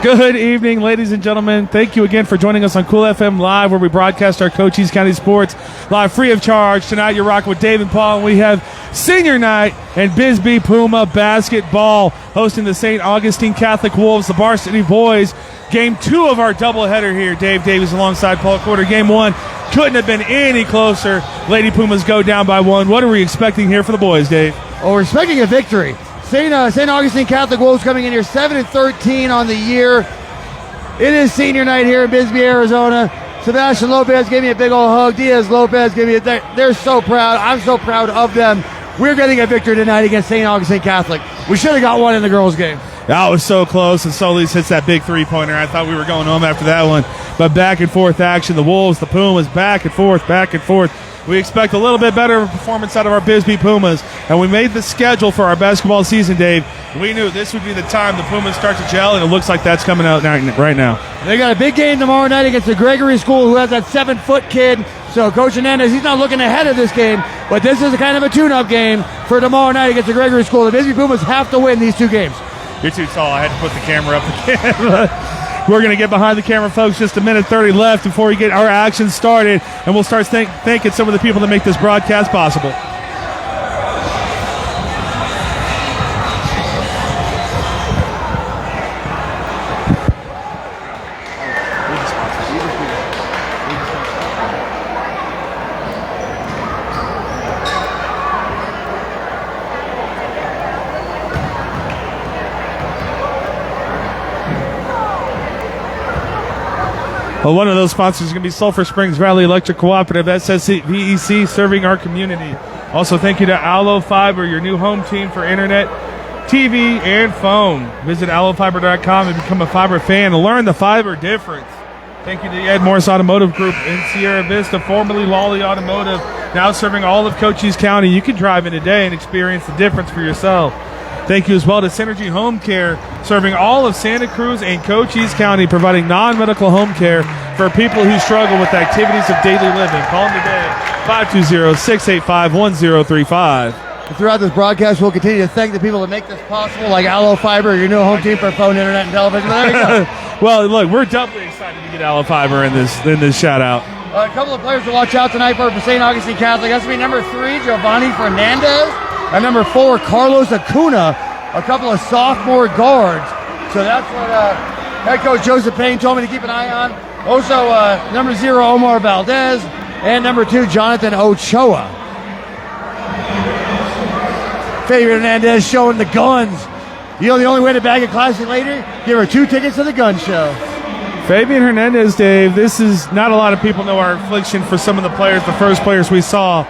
Good evening, ladies and gentlemen. Thank you again for joining us on Cool FM Live, where we broadcast our Cochise County sports live free of charge. Tonight, you're rocking with Dave and Paul, and we have senior night and BISBEE Puma basketball hosting the St. Augustine Catholic Wolves, the varsity boys. Game 2 of our doubleheader here. Dave Davies alongside Paul Quarter. Game 1 couldn't have been any closer. Lady Pumas go down by 1. What are we expecting here for the boys, Dave? Well, we're expecting a victory. St. Augustine Catholic Wolves coming in here 7-13 on the year. It is senior night here in Bisbee, Arizona. Sebastian Lopez gave me a big old hug. Diaz Lopez gave me a they're so proud. I'm so proud of them. We're getting a victory tonight against St. Augustine Catholic. We should have got one in the girls' game. That was so close, and Solis hits that big three-pointer. I thought we were going home after that one. But back and forth action. The Wolves, the Pumas, back and forth, back and forth. We expect a little bit better performance out of our BISBEE Pumas. And we made the schedule for our basketball season, Dave. We knew this would be the time the Pumas start to gel, and it looks like that's coming out right now. They got a big game tomorrow night against the Gregory School, who has that 7-foot kid. So Coach Hernandez, he's not looking ahead of this game, but this is a kind of a tune-up game for tomorrow night against the Gregory School. The BISBEE Pumas have to win these two games. You're too tall. I had to put the camera up again. We're going to get behind the camera, folks. Just a minute 30 left before we get our action started, and we'll start thanking some of the people that make this broadcast possible. Well, one of those sponsors is going to be Sulphur Springs Valley Electric Cooperative, SSVEC, serving our community. Also, thank you to Allo Fiber, your new home team for internet, TV, and phone. Visit allofiber.com and become a fiber fan and learn the fiber difference. Thank you to the Ed Morse Automotive Group in Sierra Vista, formerly Lawely Automotive, now serving all of Cochise County. You can drive in today and experience the difference for yourself. Thank you as well to Synergy Home Care, serving all of Santa Cruz and Cochise County, providing non-medical home care for people who struggle with activities of daily living. Call them today, 520-685-1035. Throughout this broadcast, we'll continue to thank the people that make this possible, like Allo Fiber, your new home team for phone, internet, and television. There you go. Well, look, we're doubly excited to get Allo Fiber in this shout-out. A couple of players to watch out tonight for St. Augustine Catholic. That's going to be number 3, Giovanni Fernandez. And number 4, Carlos Acuna, a couple of sophomore guards. So that's what head coach Joseph Payne told me to keep an eye on. Also, number 0, Omar Valdez, and number 2, Jonathan Ochoa. Fabian Hernandez showing the guns. You know the only way to bag a classic lady? Give her 2 tickets to the gun show. Fabian Hernandez, Dave, this is not a lot of people know our affliction for some of the players. The first players we saw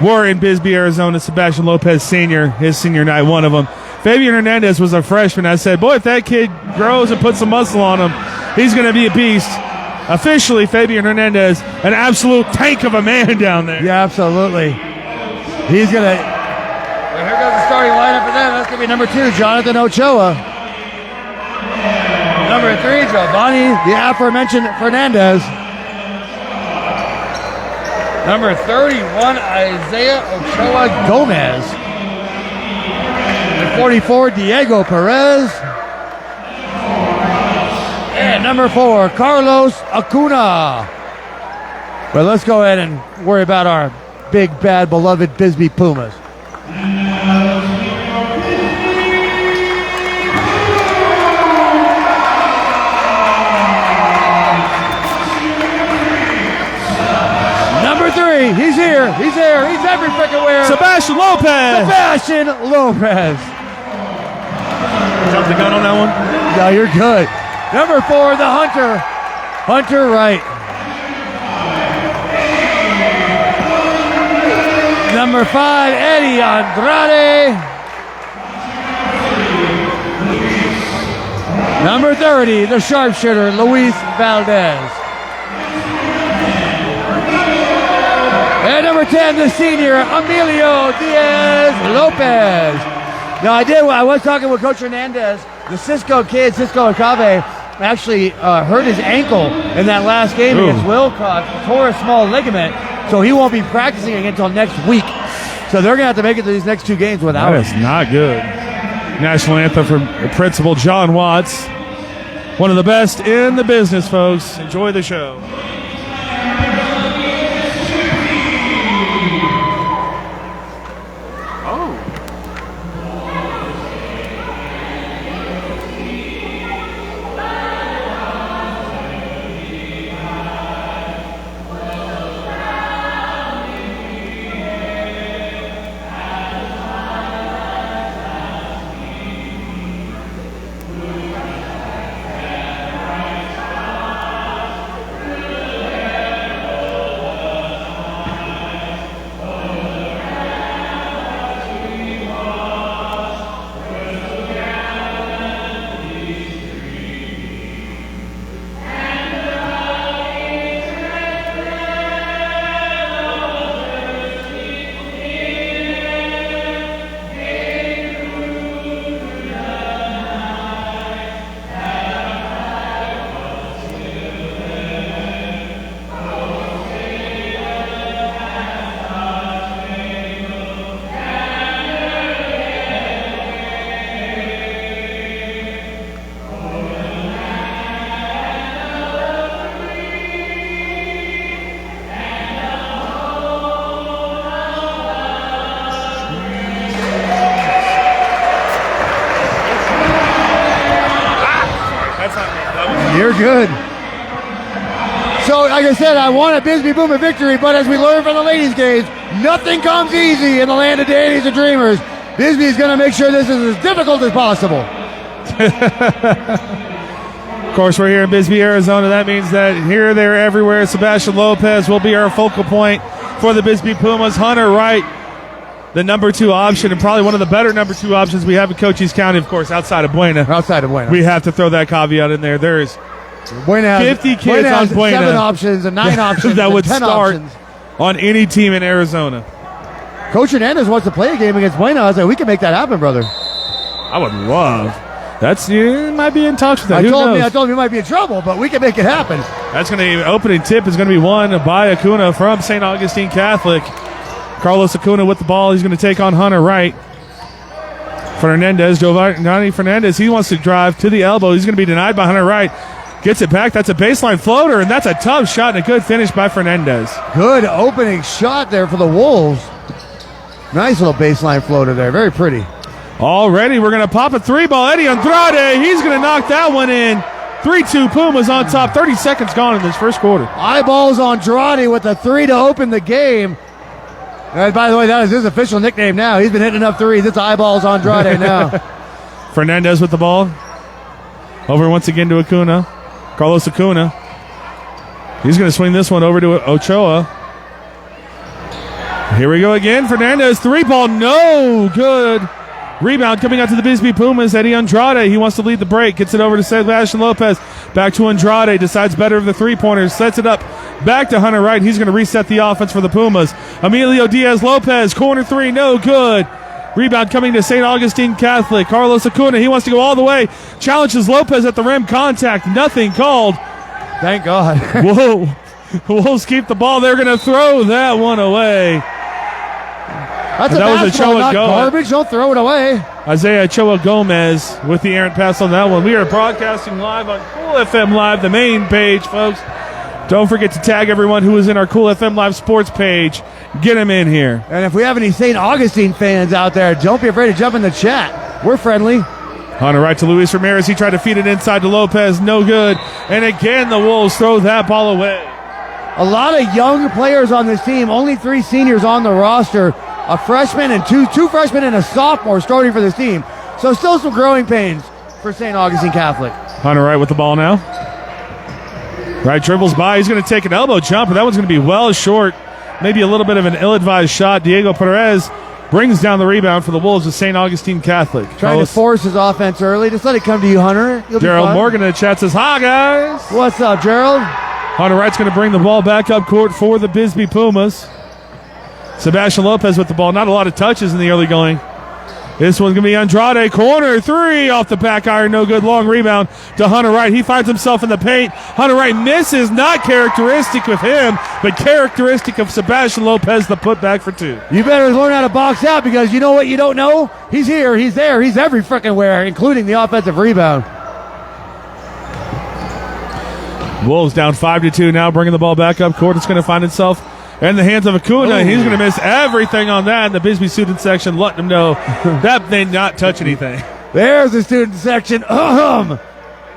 were in Bisbee, Arizona. Sebastian Lopez Sr., his senior night, one of them. Fabian Hernandez was a freshman. I said, boy, if that kid grows and puts some muscle on him, he's going to be a beast. Officially, Fabian Hernandez, an absolute tank of a man down there. Yeah, absolutely. He's going to... Here goes the starting lineup for them. That's going to be number 2, Jonathan Ochoa. Number 3, Giovanni, the aforementioned Fernandez. Number 31, Isaiah Ochoa Gomez. Number 44, Diego Perez. And number 4, Carlos Acuna. But let's go ahead and worry about our big, bad, beloved BISBEE Pumas. He's here. He's there. He's every freaking where. Sebastian Lopez. Sebastian Lopez. Jump the gun on that one? No, you're good. Number 4, the Hunter. Hunter Wright. Number 5, Eddie Andrade. Number 30, the sharpshooter, Luis Valdez. And number 10, the senior, Emilio Diaz Lopez. Now, I was talking with Coach Hernandez. The Cisco kid, Cisco Acave, actually hurt his ankle in that last game against Wilcox, tore a small ligament, so he won't be practicing again until next week. So they're going to have to make it to these next 2 games without him. That is not good. National anthem from Principal John Watts. One of the best in the business, folks. Enjoy the show. You're good. So, like I said, I want a BISBEE Puma victory, but as we learned from the ladies' games, nothing comes easy in the land of deities and dreamers. BISBEE is going to make sure this is as difficult as possible. Of course, we're here in BISBEE, Arizona. That means that here, there, everywhere, Sebastian Lopez will be our focal point for the BISBEE Pumas. Hunter Wright, the number 2 option, and probably one of the better number 2 options we have in Cochise County, of course, outside of Buena. Outside of Buena. We have to throw that caveat in there. There's Buena has 50 kids on Buena. 7 options and 9 options that would 10 start options on any team in Arizona. Coach Hernandez wants to play a game against Buena. I was like, we can make that happen, brother. I would love. You might be in talks with that. I told him he might be in trouble, but we can make it happen. That's going to be opening tip is going to be won by Acuna from St. Augustine Catholic. Carlos Acuna with the ball. He's going to take on Hunter Wright. Giovanni Fernandez, he wants to drive to the elbow. He's going to be denied by Hunter Wright. Gets it back. That's a baseline floater, and that's a tough shot and a good finish by Fernandez. Good opening shot there for the Wolves. Nice little baseline floater there. Very pretty. Already, we're going to pop a 3-ball. Eddie Andrade, he's going to knock that one in. 3-2 Pumas on top. 30 seconds gone in this first quarter. Eyeballs Andrade with a 3 to open the game. And by the way, that is his official nickname now. He's been hitting enough threes. It's Eyeballs Andrade now. Fernandez with the ball. Over once again to Acuna. Carlos Acuna. He's going to swing this one over to Ochoa. Here we go again. Fernandez, 3-ball, no good. Rebound coming out to the BISBEE Pumas. Eddie Andrade, he wants to lead the break. Gets it over to Sebastian Lopez. Back to Andrade. Decides better of the three-pointers. Sets it up back to Hunter Wright. He's going to reset the offense for the Pumas. Emilio Diaz-Lopez, corner 3, no good. Rebound coming to St. Augustine Catholic. Carlos Acuna, he wants to go all the way. Challenges Lopez at the rim. Contact, nothing called. Thank God. Whoa. Wolves keep the ball. They're going to throw that one away. That's that was basketball, Ochoa not garbage. Don't throw it away. Isaiah Ochoa Gomez with the errant pass on that one. We are broadcasting live on Cool FM Live, the main page, folks. Don't forget to tag everyone who is in our Cool FM Live sports page. Get them in here. And if we have any St. Augustine fans out there, don't be afraid to jump in the chat. We're friendly. Hunter Wright to Luis Ramirez. He tried to feed it inside to Lopez. No good. And again, the Wolves throw that ball away. A lot of young players on this team. Only 3 seniors on the roster. A freshman and two freshmen and a sophomore starting for this team. So still some growing pains for St. Augustine Catholic. Hunter Wright with the ball now. Wright dribbles by. He's going to take an elbow jump, and that one's going to be well short. Maybe a little bit of an ill-advised shot. Diego Perez brings down the rebound for the Wolves of St. Augustine Catholic. Trying to force his offense early. Just let it come to you, Hunter. Gerald Morgan in the chat says, hi, guys. What's up, Gerald? Hunter Wright's going to bring the ball back up court for the BISBEE Pumas. Sebastian Lopez with the ball. Not a lot of touches in the early going. This one's going to be Andrade. Corner 3 off the back iron. No good. Long rebound to Hunter Wright. He finds himself in the paint. Hunter Wright misses. Not characteristic of him, but characteristic of Sebastian Lopez, the putback for 2. You better learn how to box out because you know what you don't know? He's here. He's there. He's every frickin' where, including the offensive rebound. Wolves down 5-2 now, bringing the ball back up court. It's going to find itself in the hands of Acuna. He's going to miss everything on that. And the Bisbee student section letting him know that they not touch anything. There's the student section.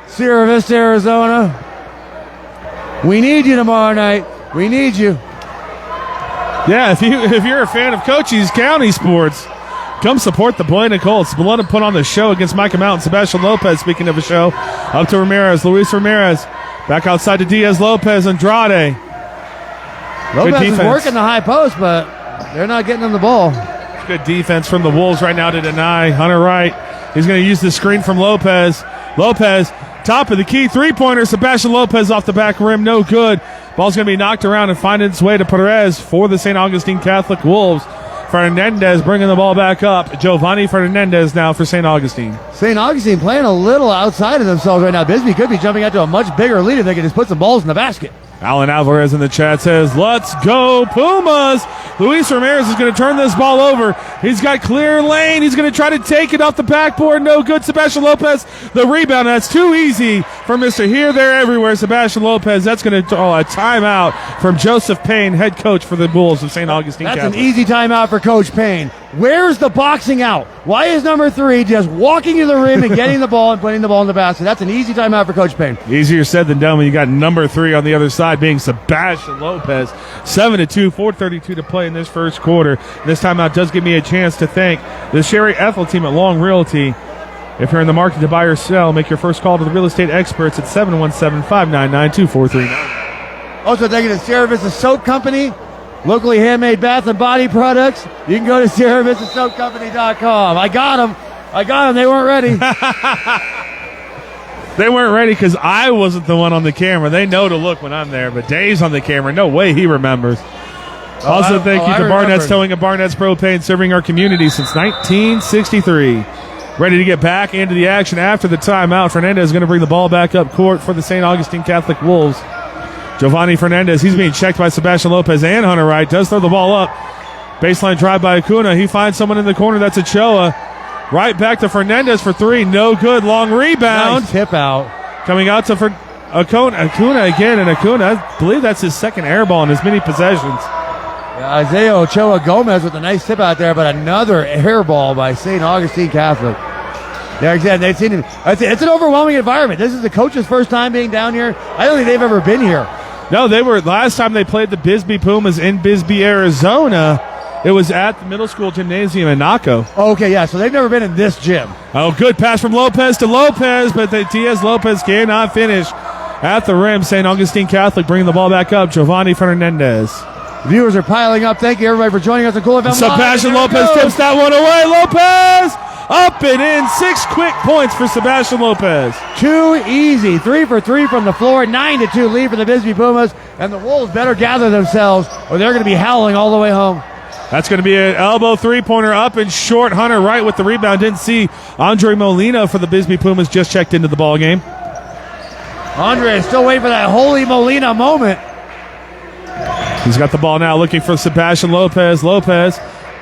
Sierra Vista, Arizona. We need you tomorrow night. We need you. Yeah, if you're a fan of Cochise County sports, come support the Buena Colts. Let them put on the show against Micah Mountain. Sebastian Lopez, speaking of a show, up to Ramirez. Luis Ramirez back outside to Diaz Lopez. Andrade. Lopez is working the high post, but they're not getting him the ball. Good defense from the Wolves right now to deny. Hunter Wright. He's going to use the screen from Lopez. Lopez, top of the key, three-pointer. Sebastian Lopez off the back rim, no good. Ball's going to be knocked around and find its way to Perez for the St. Augustine Catholic Wolves. Fernandez bringing the ball back up. Giovanni Fernandez now for St. Augustine. St. Augustine playing a little outside of themselves right now. Bisbee could be jumping out to a much bigger lead if they could just put some balls in the basket. Alan Alvarez in the chat says, let's go Pumas. Luis Ramirez is going to turn this ball over. He's got clear lane. He's going to try to take it off the backboard. No good. Sebastian Lopez, the rebound. That's too easy for Mr. Here, There, Everywhere. Sebastian Lopez. That's going to draw a timeout from Joseph Payne, head coach for the Bulls of St. Augustine That's Catholic. An easy timeout for Coach Payne. Where's the boxing out? Why is number 3 just walking to the rim and getting the ball and putting the ball in the basket? That's an easy timeout for Coach Payne. Easier said than done when you got number 3 on the other side being Sebastian Lopez. 7-2, 4:32 to play in this first quarter. This timeout does give me a chance to thank the Sherry Ethel team at Long Realty. If you're in the market to buy or sell, make your first call to the real estate experts at 717-599-2439. Also, thank you to Sierra Vista Soap Company, locally handmade bath and body products. You can go to SierraVistaSoapCompany.com. I got them. They weren't ready. They weren't ready because I wasn't the one on the camera. They know to look when I'm there, but Dave's on the camera. No way he remembers. Thank you to Barnett's Towing and Barnett's Propane, serving our community since 1963. Ready to get back into the action after the timeout. Fernandez is going to bring the ball back up court for the St. Augustine Catholic Wolves. Giovanni Fernandez, he's being checked by Sebastian Lopez and Hunter Wright. Does throw the ball up. Baseline drive by Acuna. He finds someone in the corner. That's Ochoa. Right back to Fernandez for 3. No good. Long rebound. Nice tip out. Coming out to Acuna again. And Acuna, I believe that's his second air ball in as many possessions. Yeah, Isaiah Ochoa Gomez with a nice tip out there, but another air ball by St. Augustine Catholic. There again, they've seen him. It's an overwhelming environment. This is the coach's first time being down here. I don't think they've ever been here. No, they were last time they played the BISBEE Pumas in Bisbee, Arizona. It was at the middle school gymnasium in Naco. Okay, yeah, so they've never been in this gym. Oh, good pass from Lopez to Lopez, but Diaz Lopez cannot finish at the rim. St. Augustine Catholic bringing the ball back up. Giovanni Fernandez. Viewers are piling up. Thank you, everybody, for joining us on Cool FM. Sebastian Lopez tips that one away. Lopez up and in. 6 quick points for Sebastian Lopez. Too easy. 3 for 3 from the floor. 9-2 lead for the Bisbee Pumas. And the Wolves better gather themselves or they're going to be howling all the way home. That's going to be an elbow three-pointer up and short. Hunter Wright with the rebound. Didn't see Andre Molina for the Bisbee Pumas. Just checked into the ball game. Andre is still waiting for that holy Molina moment. He's got the ball now, looking for Sebastian Lopez. Lopez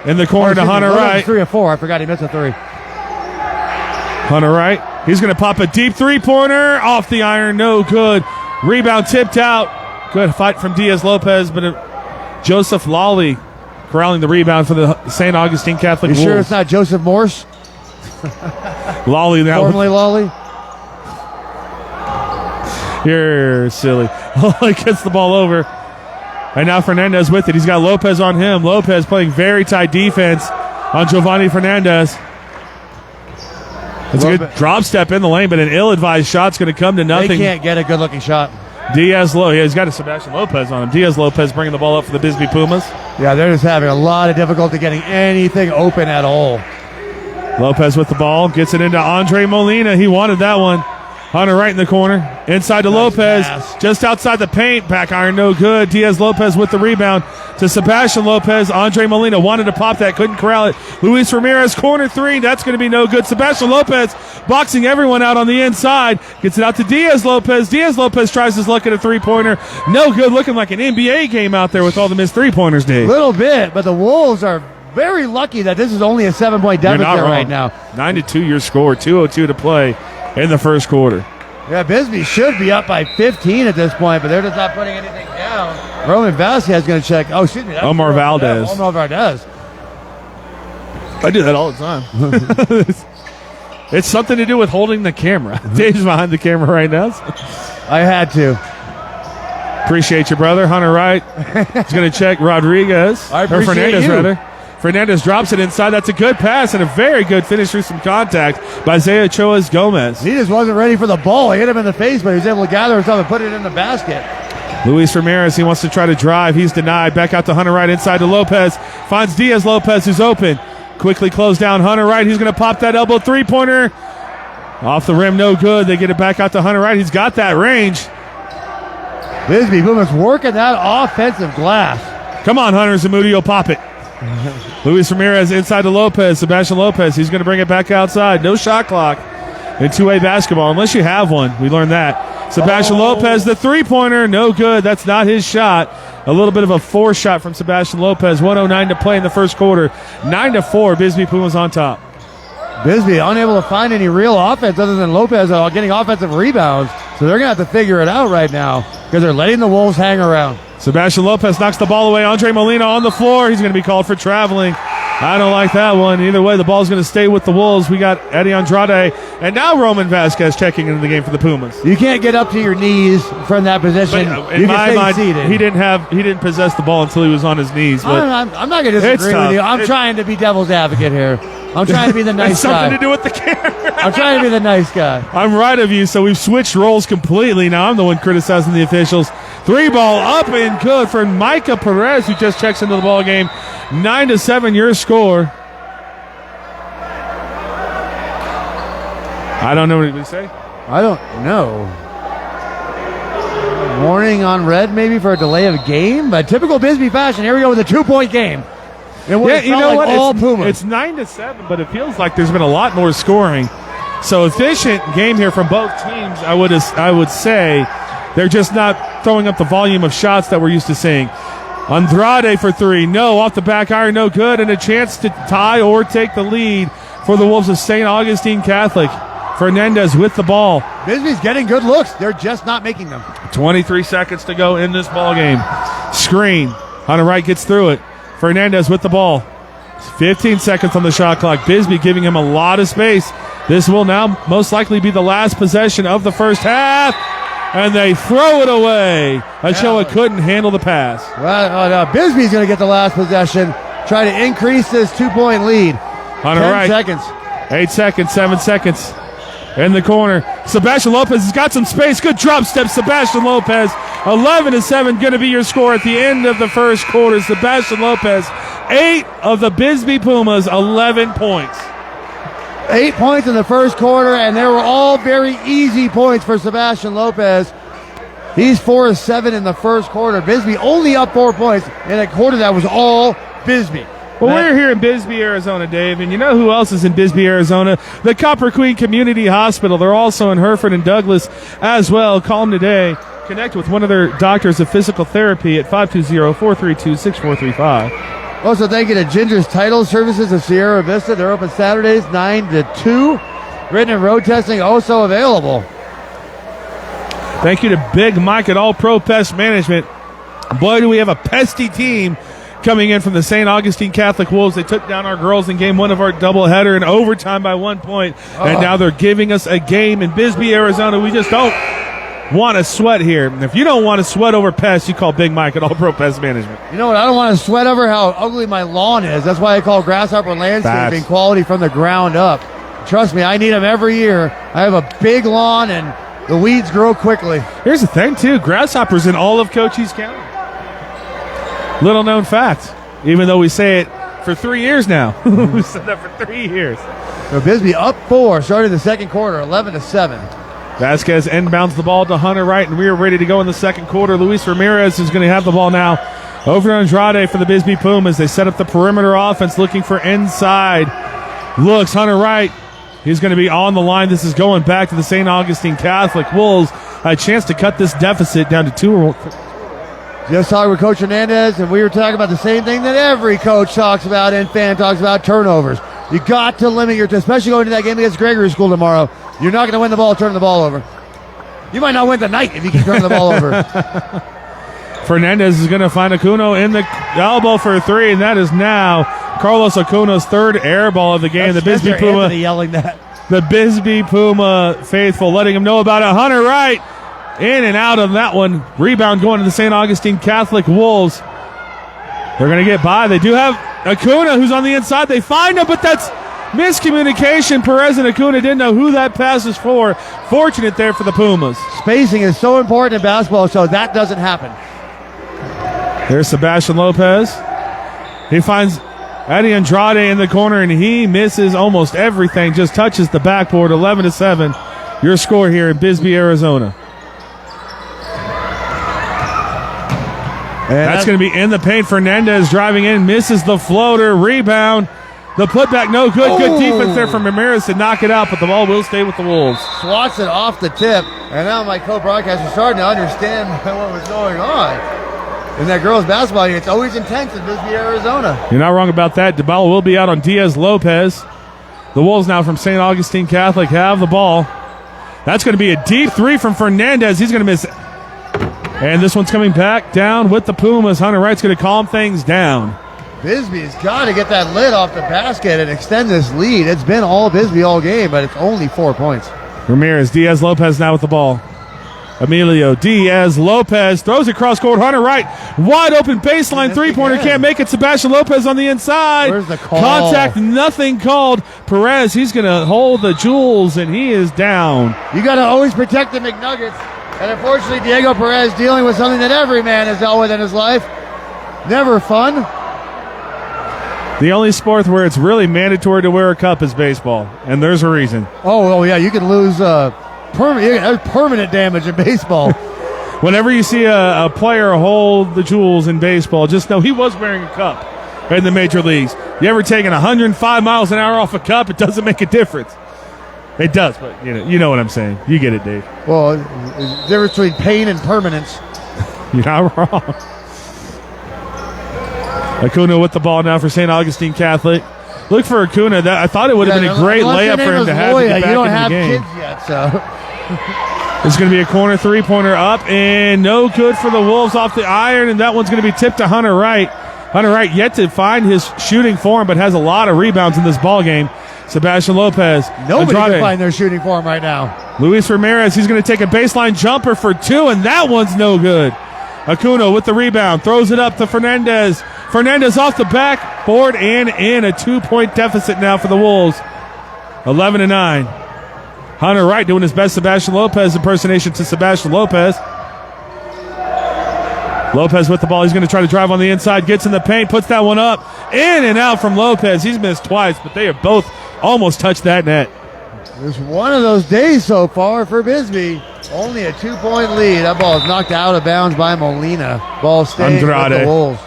in the corner to Hunter Wright. 3 or 4. I forgot he missed a 3. Hunter Wright. He's going to pop a deep three-pointer off the iron. No good. Rebound tipped out. Good fight from Diaz Lopez, but Joseph Lawely corralling the rebound for the St. Augustine Catholic Wolves. You sure it's not Joseph Morse? Lawley now. Formerly Lawley. You're silly. Lawley gets the ball over. And now Fernandez with it. He's got Lopez on him. Lopez playing very tight defense on Giovanni Fernandez. It's a good drop step in the lane, but an ill-advised shot's going to come to nothing. They can't get a good-looking shot. He's got a Sebastian Lopez on him. Diaz Lopez bringing the ball up for the Bisbee Pumas. Yeah, they're just having a lot of difficulty getting anything open at all. Lopez with the ball. Gets it into Andre Molina. He wanted that one. Hunter right in the corner. Inside to Lopez. Pass. Just outside the paint. Back iron, no good. Diaz Lopez with the rebound to Sebastian Lopez. Andre Molina wanted to pop that. Couldn't corral it. Luis Ramirez, corner 3. That's going to be no good. Sebastian Lopez boxing everyone out on the inside. Gets it out to Diaz Lopez. Diaz Lopez tries his luck at a three-pointer. No good. Looking like an NBA game out there with all the missed three-pointers, Dave. Little bit, but the Wolves are very lucky that this is only a 7-point deficit right now. 9-2 your score. 2:02 to play in the first quarter. Yeah, Bisbee should be up by 15 at this point, but they're just not putting anything down. Roman Vasquez going to check. Oh, excuse me. Omar Valdez. Omar Valdez. I do that all the time. It's something to do with holding the camera. Dave's behind the camera right now. I had to. Appreciate you, brother. Hunter Wright is going to check Rodriguez. I appreciate Fernandez, you. rather. Fernandez drops it inside. That's a good pass and a very good finish through some contact by Zaya Choas Gomez. He just wasn't ready for the ball. He hit him in the face, but he was able to gather himself and put it in the basket. Luis Ramirez, he wants to try to drive. He's denied. Back out to Hunter Wright inside to Lopez. Finds Diaz Lopez, who's open. Quickly close down Hunter Wright. He's going to pop that elbow three-pointer. Off the rim, no good. They get it back out to Hunter Wright. He's got that range. BISBEE Pumas working that offensive glass. Come on, Hunter Zamudio, pop it. Luis Ramirez inside to Lopez. Sebastian Lopez, he's going to bring it back outside. No shot clock in two-way basketball, unless you have one. We learned that. Sebastian Lopez, the three-pointer, no good. That's not his shot. A little bit of a four shot from Sebastian Lopez. 1:09 to play in the first quarter. 9-4, BISBEE Pumas on top. BISBEE unable to find any real offense other than Lopez getting offensive rebounds. So they're going to have to figure it out right now because they're letting the Wolves hang around. Sebastian Lopez knocks the ball away. Andre Molina on the floor. He's going to be called for traveling. I don't like that one. Either way, the ball's going to stay with the Wolves. We got Eddie Andrade and now Roman Vasquez checking into the game for the Pumas. You can't get up to your knees from that position. But in my mind, he didn't possess the ball until he was on his knees. But I'm not going to disagree with you. I'm trying to be devil's advocate here. I'm trying to be the nice guy. Something to do with the camera. I'm trying to be the nice guy. I'm right of you, so we've switched roles completely. Now I'm the one criticizing the officials. Three ball up and good for Micah Perez, who just checks into the ball game. 9-7 your score. I don't know what he say. I don't know. Warning on red maybe for a delay of game, but typical BISBEE fashion. Here we go with a 2-point game. Yeah, you know what? It's 9-7, but it feels like there's been a lot more scoring. So efficient game here from both teams. I would say they're just not throwing up the volume of shots that we're used to seeing. Andrade for three, no. Off the back iron, no good, and a chance to tie or take the lead for the Wolves of St. Augustine Catholic. Fernandez with the ball. BISBEE's getting good looks. They're just not making them. 23 seconds to go in this ball game. Screen. Hunter Wright gets through it. Fernandez with the ball. 15 seconds on the shot clock. BISBEE giving him a lot of space. This will now most likely be the last possession of the first half. And they throw it away. Ochoa couldn't handle the pass. Well, BISBEE's going to get the last possession. Try to increase this 2-point lead. Hunter 10 Wright. seconds. 8 seconds, 7 seconds. In the corner. Sebastian Lopez has got some space. Good drop step, Sebastian Lopez. 11-7 going to be your score at the end of the first quarter. Sebastian Lopez, 8 of the BISBEE Pumas, 11 points. 8 points in the first quarter, and they were all very easy points for Sebastian Lopez. He's 4 of 7 in the first quarter. BISBEE only up 4 points in a quarter that was all BISBEE. Well, we're here in Bisbee, Arizona, Dave, and you know who else is in Bisbee, Arizona? The Copper Queen Community Hospital. They're also in Hereford and Douglas as well. Call them today. Connect with one of their doctors of physical therapy at 520-432-6435. Also, thank you to Ginger's Title Services of Sierra Vista. They're open Saturdays 9 to 2. Written and road testing also available. Thank you to Big Mike at All Pro Pest Management. Boy, do we have a pesty team coming in from the St. Augustine Catholic Wolves. They took down our girls in game one of our doubleheader in overtime by 1 point. And now they're giving us a game in Bisbee, Arizona. We just don't want to sweat here. And if you don't want to sweat over pests, you call Big Mike at All Pro Pest Management. You know what? I don't want to sweat over how ugly my lawn is. That's why I call Grasshopper Landscaping quality from the ground up. Trust me, I need them every year. I have a big lawn, and the weeds grow quickly. Here's the thing, too. Grasshoppers in all of Cochise County. Little known fact, even though we say it for 3 years now. We've said that for 3 years. So BISBEE up 4, starting the second quarter, 11-7. Vasquez inbounds the ball to Hunter Wright, and we are ready to go in the second quarter. Luis Ramirez is going to have the ball now. Over to Andrade for the BISBEE Pumas. They set up the perimeter offense, looking for inside. Looks, Hunter Wright. He's going to be on the line. This is going back to the St. Augustine Catholic Wolves. A chance to cut this deficit down to 2. Just talking with Coach Hernandez, and we were talking about the same thing that every coach talks about and fan talks about, turnovers. You got to limit your, especially going to that game against Gregory School tomorrow. You're not going to win the ball turning the ball over. You might not win the night if you keep turning the ball over. Fernandez is going to find Acuna in the elbow for a 3, and that is now Carlos Acuna's 3rd air ball of the game. That's the Bisbee Spencer Puma, Anthony yelling that. the Bisbee Puma faithful, letting him know about it. Hunter Wright in and out of that one. Rebound going to the St. Augustine Catholic Wolves. They're going to get by. They do have Acuna, who's on the inside. They find him, but that's miscommunication. Perez and Acuna didn't know who that pass was for. Fortunate there for the Pumas. Spacing is so important in basketball, so that doesn't happen. There's Sebastian Lopez. He finds Eddie Andrade in the corner, and he misses almost everything. Just touches the backboard. 11-7. Your score here in Bisbee, Arizona. And that's going to be in the paint. Fernandez driving in, misses the floater. Rebound. The putback, no good. Good defense there from Ramirez to knock it out, but the ball will stay with the Wolves. Swats it off the tip, and now my co-broadcaster is starting to understand what was going on. In that girls' basketball game, it's always intense in Bisbee, Arizona. You're not wrong about that. The ball will be out on Diaz Lopez. The Wolves now from St. Augustine Catholic have the ball. That's going to be a deep 3 from Fernandez. He's going to miss it. And this one's coming back down with the Pumas. Hunter Wright's going to calm things down. Bisbee's got to get that lid off the basket and extend this lead. It's been all Bisbee all game, but it's only 4 points. Ramirez, Diaz Lopez now with the ball. Emilio Diaz Lopez throws it cross court. Hunter Wright, wide open baseline three-pointer, can't make it. Sebastian Lopez on the inside. Where's the call? Contact, nothing called. Perez, he's going to hold the jewels, and he is down. You got to always protect the McNuggets. And unfortunately, Diego Perez dealing with something that every man has dealt with in his life. Never fun. The only sport where it's really mandatory to wear a cup is baseball, and there's a reason. Oh yeah, you can lose permanent damage in baseball. Whenever you see a player hold the jewels in baseball, just know he was wearing a cup in the major leagues. You ever taken 105 miles an hour off a cup, it doesn't make a difference. It does, but you know what I'm saying. You get it, Dave. Well, the difference between pain and permanence. You're not wrong. Acuna with the ball now for St. Augustine Catholic. Look for Acuna. I thought it would have been a great layup for him to have to get back you don't in have the game. kids yet, so. It's going to be a corner three-pointer up, and no good for the Wolves off the iron, and that one's going to be tipped to Hunter Wright. Hunter Wright yet to find his shooting form, but has a lot of rebounds in this ball game. Sebastian Lopez. Nobody can find their shooting form right now. Luis Ramirez, he's going to take a baseline jumper for 2, and that one's no good. Acuna with the rebound, throws it up to Fernandez. Fernandez off the backboard and in. A 2-point deficit now for the Wolves. 11-9. Hunter Wright doing his best Sebastian Lopez impersonation to Sebastian Lopez. Lopez with the ball. He's going to try to drive on the inside. Gets in the paint. Puts that one up. In and out from Lopez. He's missed twice, but they have both almost touched that net. It's one of those days so far for Bisbee. Only a 2-point lead. That ball is knocked out of bounds by Molina. Ball staying with the Wolves.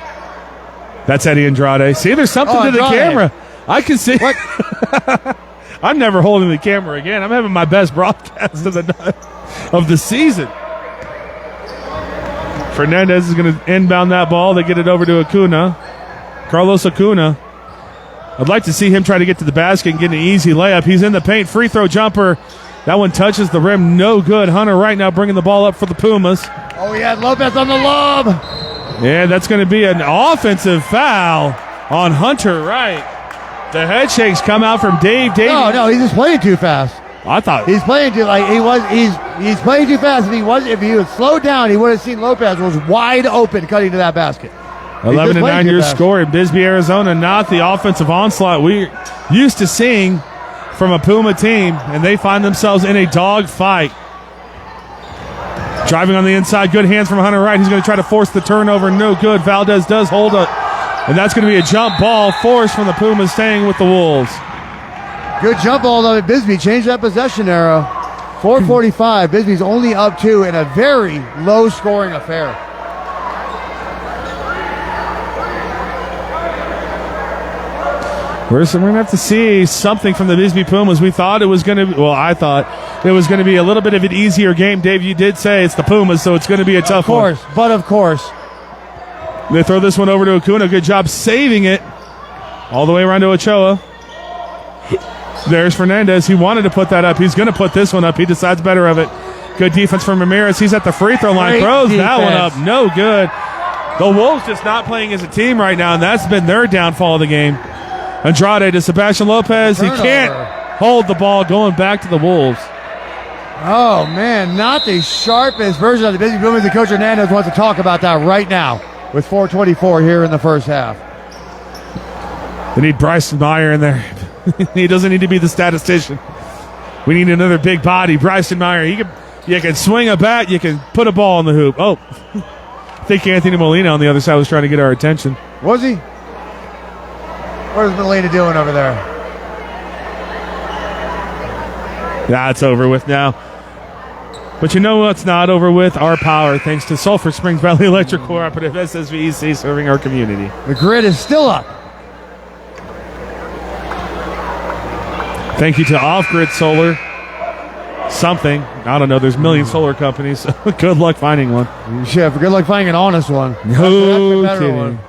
That's Eddie Andrade. See, there's something to the camera. I can see. What? I'm never holding the camera again. I'm having my best broadcast of the season. Fernandez is going to inbound that ball. They get it over to Acuna. Carlos Acuna. I'd like to see him try to get to the basket and get an easy layup. He's in the paint. Free throw jumper. That one touches the rim. No good. Hunter Wright now bringing the ball up for the Pumas. Oh, yeah. Lopez on the lob. Yeah, that's going to be an offensive foul on Hunter Wright. The head shakes come out from Dave Davies. No, he's just playing too fast. I thought he's playing too he's playing too fast. If he was slowed down, he would have seen Lopez was wide open cutting to that basket. 11-9 your score in Bisbee, Arizona. Not the offensive onslaught we used to seeing from a Puma team, and they find themselves in a dog fight. Driving on the inside, good hands from Hunter Wright. He's going to try to force the turnover. No good. Valdez does hold it, and that's going to be a jump ball forced from the Pumas, staying with the Wolves. Good jump ball though. Bisbee changed that possession arrow. 4:45. Bisbee's only up 2 in a very low-scoring affair. We're going to have to see something from the Bisbee Pumas. We thought it was going to be, I thought it was going to be a little bit of an easier game. Dave, you did say it's the Pumas, so it's going to be a tough one. Of course. They throw this one over to Acuna. Good job saving it. All the way around to Ochoa. There's Fernandez. He wanted to put that up. He's going to put this one up. He decides better of it. Good defense from Ramirez. He's at the free throw line. Great Throws that one defense. up. No good. The Wolves just not playing as a team right now, and that's been their downfall of the game. Andrade to Sebastian Lopez. He can't hold the ball, going back to the Wolves. Oh, man, not the sharpest version of the Bisbee Pumas. And Coach Hernandez wants to talk about that right now with 4:24 here in the first half. They need Bryson Meyer in there. He doesn't need to be the statistician. We need another big body. Bryson Meyer. You can swing a bat. You can put a ball in the hoop. Oh, I think Anthony Molina on the other side was trying to get our attention. Was he? What is Molina doing over there? That's over with now. But you know what's not over with? Our power, thanks to Sulphur Springs Valley Electric Cooperative, SSVEC, serving our community. The grid is still up. Thank you to Off-Grid Solar. Something. I don't know. There's a million solar companies. So good luck finding one. Yeah, good luck finding an honest one. No That's the better kidding. one.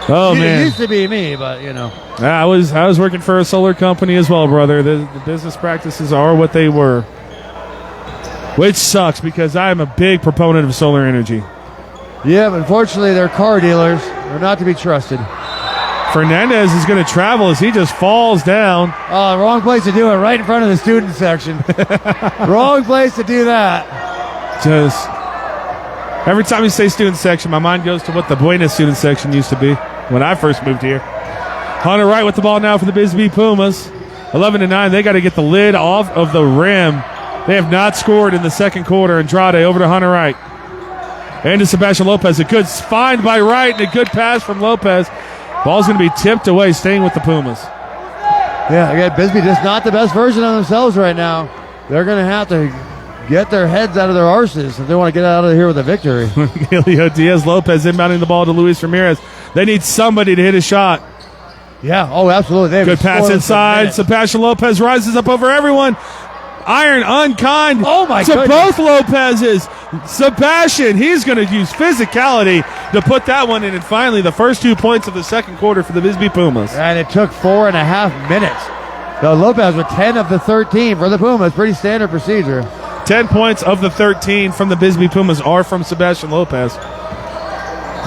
Oh, It man. used to be me, but, you know. I was working for a solar company as well, brother. The business practices are what they were. Which sucks because I am a big proponent of solar energy. Yeah, but unfortunately, they're car dealers. They're not to be trusted. Fernandez is going to travel as he just falls down. Oh, wrong place to do it, right in front of the student section. Wrong place to do that. Just every time you say student section, my mind goes to what the Buena student section used to be when I first moved here. Hunter Wright with the ball now for the Bisbee Pumas. 11-9. They got to get the lid off of the rim. They have not scored in the second quarter. Andrade over to Hunter Wright. And to Sebastian Lopez. A good find by Wright and a good pass from Lopez. Ball's going to be tipped away, staying with the Pumas. Yeah, again, Bisbee just not the best version of themselves right now. They're going to have to get their heads out of their arses if they want to get out of here with a victory. Elio Diaz-Lopez inbounding the ball to Luis Ramirez. They need somebody to hit a shot. Yeah, oh, absolutely. Good pass inside. Sebastian Lopez rises up over everyone. Iron unkind Oh, my to goodness. both Lopez's. Sebastian, he's going to use physicality to put that one in. And finally, the first 2 points of the second quarter for the Bisbee Pumas. And it took 4.5 minutes. So Lopez with 10 of the 13 for the Pumas. Pretty standard procedure. 10 points of the 13 from the Bisbee Pumas are from Sebastian Lopez.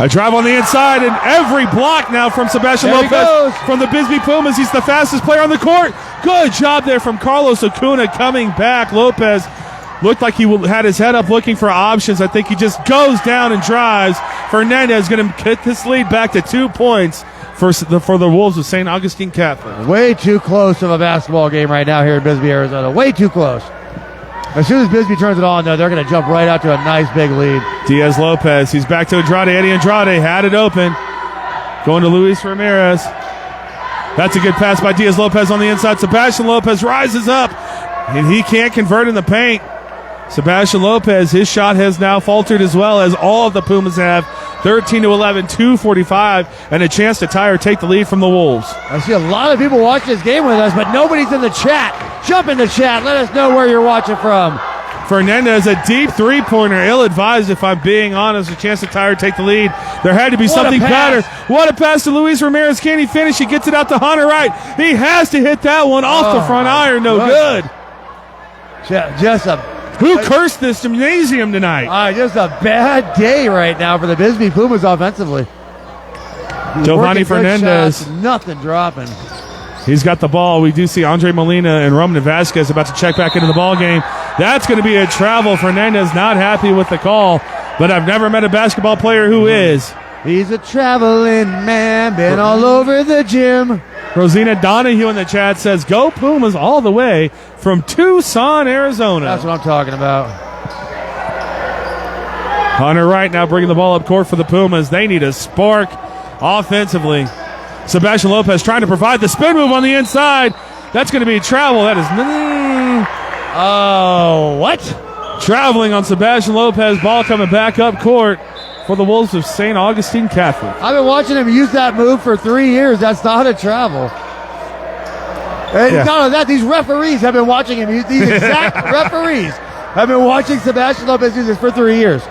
A drive on the inside, and every block now from Sebastian There he Lopez goes. from the Bisbee Pumas. He's the fastest player on the court. Good job there from Carlos Acuna coming back. Lopez looked like he had his head up looking for options. I think he just goes down and drives. Fernandez going to get this lead back to 2 points for the Wolves of St. Augustine Catholic. Way too close of a basketball game right now here in Bisbee, Arizona. Way too close. As soon as Bisbee turns it on, though, they're going to jump right out to a nice big lead. Diaz-Lopez, he's back to Andrade. Eddie Andrade had it open. Going to Luis Ramirez. That's a good pass by Diaz-Lopez on the inside. Sebastian Lopez rises up, and he can't convert in the paint. Sebastian Lopez, his shot has now faltered as well as all of the Pumas have. 13-11, 2:45, and a chance to tie or take the lead from the Wolves. I see a lot of people watching this game with us, but nobody's in the chat. Jump in the chat. Let us know where you're watching from. Fernandez, a deep three-pointer, ill-advised if I'm being honest. A chance to tie or take the lead. There had to be something better. What a pass to Luis Ramirez. Can he finish? He gets it out to Hunter Wright. He has to hit that one off the front iron. No good. Just a Who cursed this gymnasium tonight? just a bad day right now for the Bisbee Pumas offensively. Giovanni Working good Fernandez. shots, nothing dropping. He's got the ball. We do see Andre Molina and Roman Vasquez about to check back into the ball game. That's going to be a travel. Fernandez not happy with the call, but I've never met a basketball player who is. He's a traveling man, been all over the gym. Rosina Donahue in the chat says, "Go Pumas all the way from Tucson, Arizona." That's what I'm talking about. Hunter Wright now bringing the ball up court for the Pumas. They need a spark offensively. Sebastian Lopez trying to provide the spin move on the inside. That's going to be travel. That is What? traveling on Sebastian Lopez. Ball coming back up court for the Wolves of St. Augustine Catholic. I've been watching him use that move for 3 years. That's not a travel. And Yeah. not only that, these referees have been watching him use, these exact referees have been watching Sebastian Lopez do this for 3 years.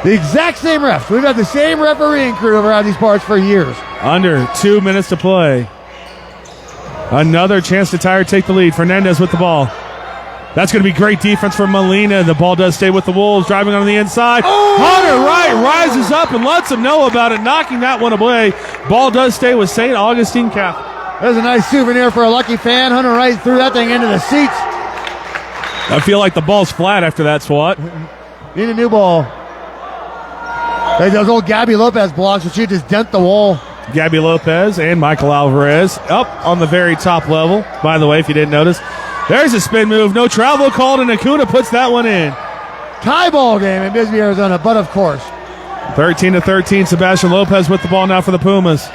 The exact same refs. We've had the same refereeing crew around these parts for years. Under 2 minutes to play. Another chance to tie or take the lead. Fernandez with the ball. That's going to be great defense from Molina. The ball does stay with the Wolves, driving on the inside. Hunter Wright rises up and lets them know about it, knocking that one away. Ball does stay with St. Augustine Catholic. There's a nice souvenir for a lucky fan. Hunter Wright threw that thing into the seats. I feel like the ball's flat after that swat. Need a new ball. Hey, those old Gabby Lopez blocks, which you just dent the wall. Gabby Lopez and Michael Alvarez up on the very top level. By the way, if you didn't notice, there's a spin move. No travel called, and Acuna puts that one in. Tie ball game in Bisbee, Arizona, but of course. 13-13, Sebastian Lopez with the ball now for the Pumas.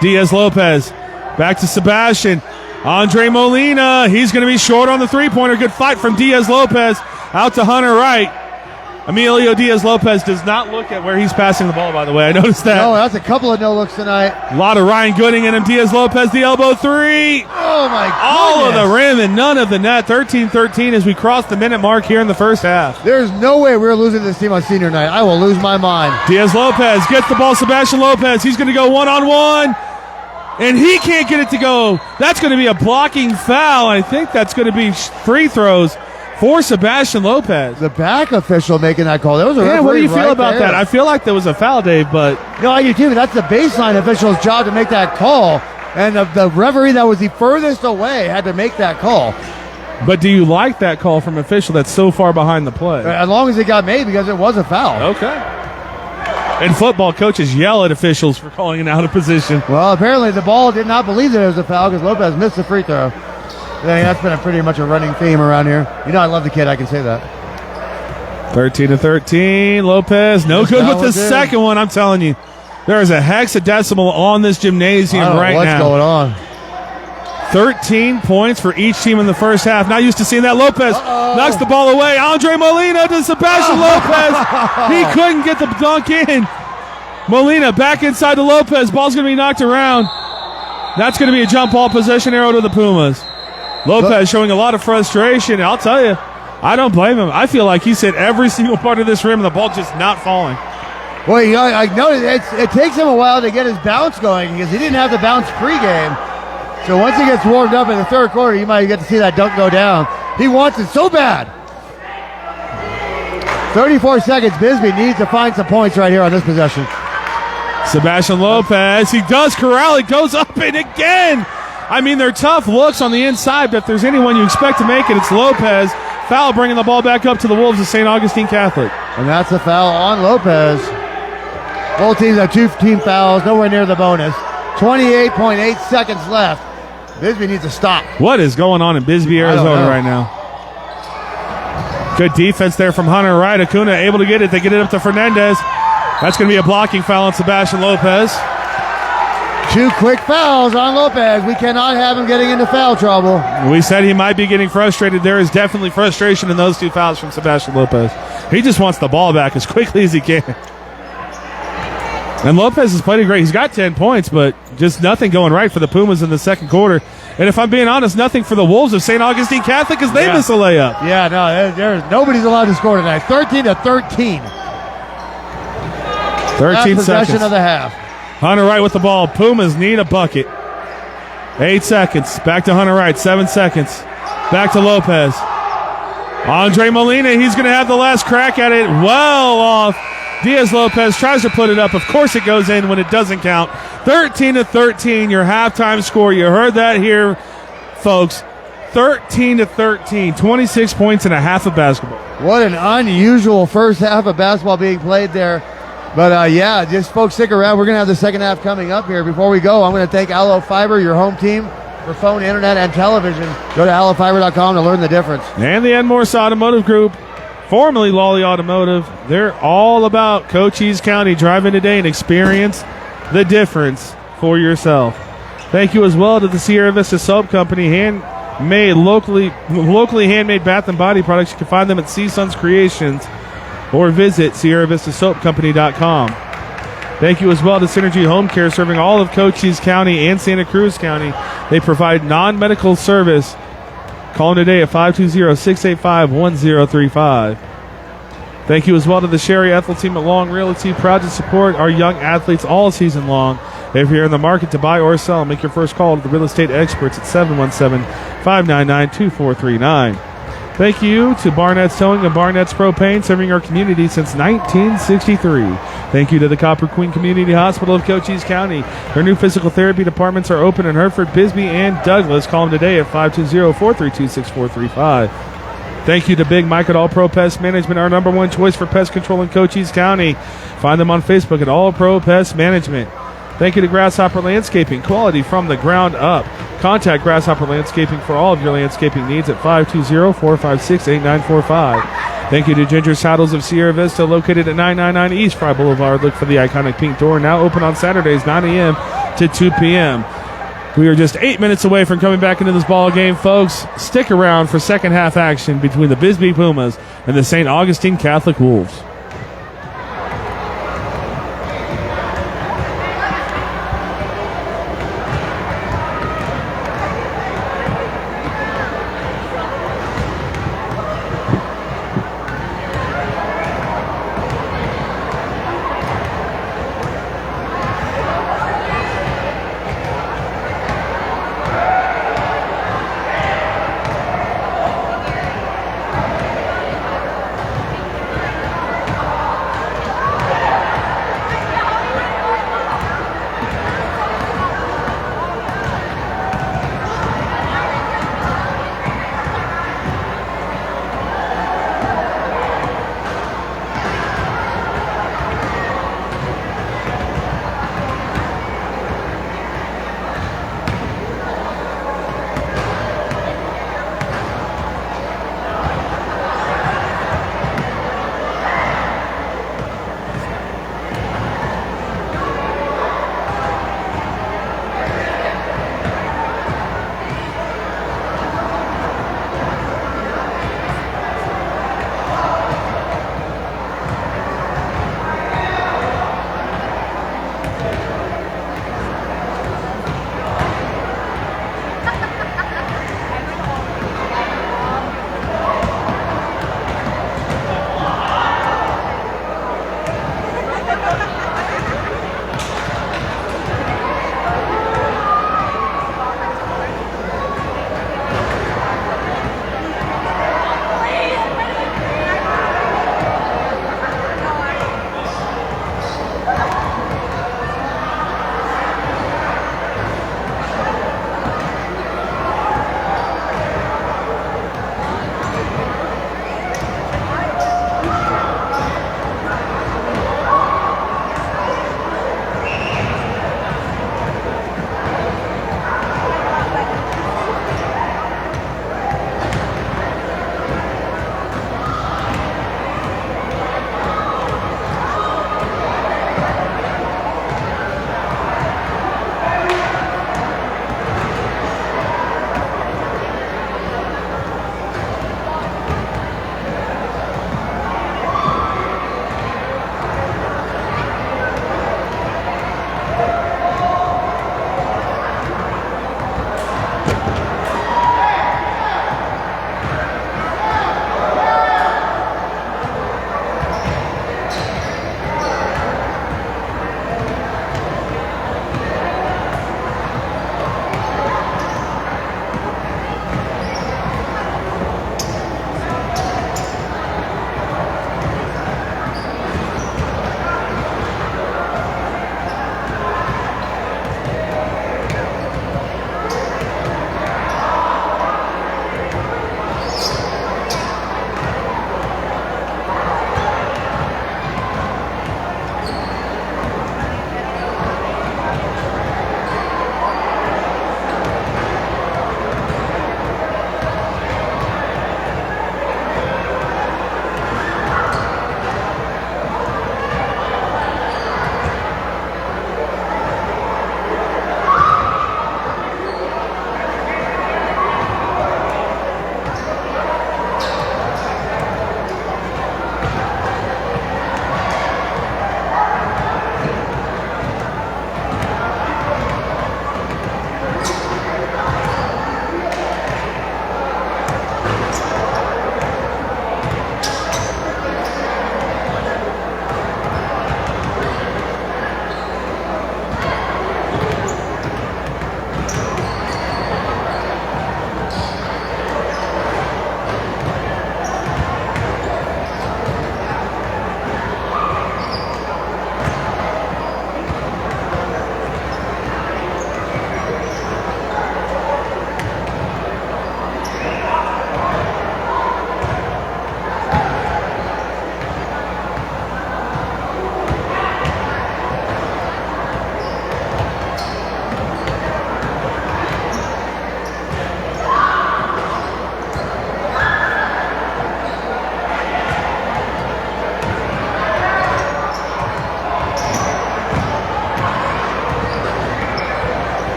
Diaz Lopez back to Sebastian. Andre Molina, he's going to be short on the three-pointer. Good fight from Diaz Lopez. Out to Hunter Wright. Emilio Diaz Lopez does not look at where he's passing the ball, by the way. I noticed that. No, that's a couple of no-looks tonight. A lot of Ryan Gooding in him. Diaz Lopez, the elbow three. Oh, my goodness. All of the rim and none of the net. 13-13 as we cross the minute mark here in the first half. There's no way we're losing this team on senior night. I will lose my mind. Diaz Lopez gets the ball. Sebastian Lopez. He's going to go one-on-one. And he can't get it to go. That's going to be a blocking foul. I think that's going to be free throws for Sebastian Lopez. The back official making that call. That was a referee. What do you feel right about there. that? I feel like there was a foul, Dave, but... No, I do too. That's the baseline official's job to make that call. And the referee that was the furthest away had to make that call. But do you like that call from an official that's so far behind the play? As long as it got made, because it was a foul. Okay. And football coaches yell at officials for calling it out of position. Well, apparently the ball did not believe that it was a foul because Lopez missed the free throw. I think that's been pretty much a running theme around here. You know, I love the kid. I can say that. 13-13. Lopez, no good with the second one. I'm telling you, there is a hexadecimal on this gymnasium right now. What's going on? 13 points for each team in the first half. Not used to seeing that. Lopez knocks the ball away. Andre Molina to Sebastian Lopez. He couldn't get the dunk in. Molina back inside to Lopez. Ball's going to be knocked around. That's going to be a jump ball possession arrow to the Pumas. Lopez showing a lot of frustration. I'll tell you, I don't blame him. I feel like he's hit every single part of this rim and the ball just not falling. Well, you know, I noticed it takes him a while to get his bounce going because he didn't have the bounce pregame. So once he gets warmed up in the third quarter, you might get to see that dunk go down. He wants it so bad. 34 seconds. Bisbee needs to find some points right here on this possession. Sebastian Lopez, he does corral. It goes up and again. I mean, they're tough looks on the inside, but if there's anyone you expect to make it, it's Lopez. Foul bringing the ball back up to the Wolves of St. Augustine Catholic. And that's a foul on Lopez. Both teams have 2 team fouls, nowhere near the bonus. 28.8 seconds left. Bisbee needs to stop. What is going on in Bisbee, Arizona right now? Good defense there from Hunter Wright. Acuna able to get it. They get it up to Fernandez. That's going to be a blocking foul on Sebastian Lopez. 2 quick fouls on Lopez. We cannot have him getting into foul trouble. We said he might be getting frustrated. There is definitely frustration in those 2 fouls from Sebastian Lopez. He just wants the ball back as quickly as he can. And Lopez has played great. He's got 10 points, but just nothing going right for the Pumas in the second quarter. And if I'm being honest, nothing for the Wolves of St. Augustine Catholic as they miss a layup. Yeah, no, there's nobody's allowed to score tonight. 13-13. 13 possession seconds. of the half. Hunter Wright with the ball. Pumas need a bucket. 8 seconds. Back to Hunter Wright. 7 seconds. Back to Lopez. Andre Molina, he's going to have the last crack at it. Well off. Diaz Lopez tries to put it up. Of course it goes in when it doesn't count. 13-13, your halftime score. You heard that here, folks. 13-13, 26 points and a half of basketball. What an unusual first half of basketball being played there. But, yeah, just folks, stick around. We're going to have the second half coming up here. Before we go, I'm going to thank Allo Fiber, your home team, for phone, internet, and television. Go to allofiber.com to learn the difference. And the Morse Automotive Group, formerly Lawely Automotive. They're all about Cochise County. Drive in today and experience the difference for yourself. Thank you as well to the Sierra Vista Soap Company, handmade locally handmade bath and body products. You can find them at Seasons Creations or visit SierraVistaSoapCompany.com. Thank you as well to Synergy Home Care, serving all of Cochise County and Santa Cruz County. They provide non-medical service. Call them today at 520-685-1035. Thank you as well to the Sherry Ethel team at Long Realty, proud to support our young athletes all season long. If you're in the market to buy or sell, make your first call to the real estate experts at 717-599-2439. Thank you to Barnett's Towing and Barnett's Propane, serving our community since 1963. Thank you to the Copper Queen Community Hospital of Cochise County. Their new physical therapy departments are open in Hereford, Bisbee, and Douglas. Call them today at 520-432-6435. Thank you to Big Mike at All Pro Pest Management, our number one choice for pest control in Cochise County. Find them on Facebook at All Pro Pest Management. Thank you to Grasshopper Landscaping, quality from the ground up. Contact Grasshopper Landscaping for all of your landscaping needs at 520-456-8945. Thank you to Ginger Saddles of Sierra Vista, located at 999 East Fry Boulevard. Look for the iconic pink door, now open on Saturdays, 9 a.m. to 2 p.m. We are just 8 minutes away from coming back into this ball game, folks. Stick around for second half action between the BISBEE Pumas and the St. Augustine Catholic Wolves.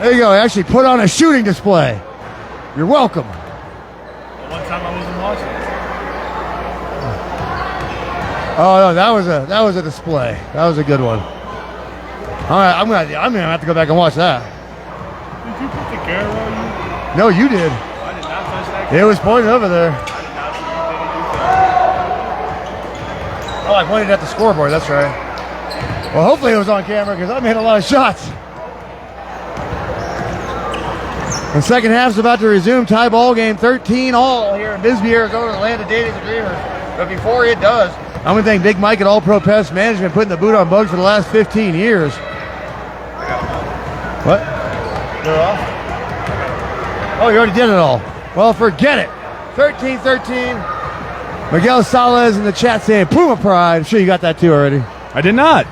There you go. I actually put on a shooting display. You're welcome. One time I wasn't watching it. Oh no, that was a display. That was a good one. All right, I'm gonna have to go back and watch that. Did you put the camera on you? No, you did. I did not touch that. It was pointed over there. I did not see you do that. Oh, I pointed at the scoreboard. That's right. Well, hopefully it was on camera because I made a lot of shots. The second half's about to resume. Tie ball game, 13-all here in Bisbee, Arizona, the land of Davies and Dreamers. But before it does, I'm going to thank Big Mike at All Pro Pest Management, putting the boot on bugs for the last 15 years. What? They're off? Oh, you already did it all. Well, forget it. 13-13. Miguel Salas in the chat saying Puma Pride. I'm sure you got that too already. I did not.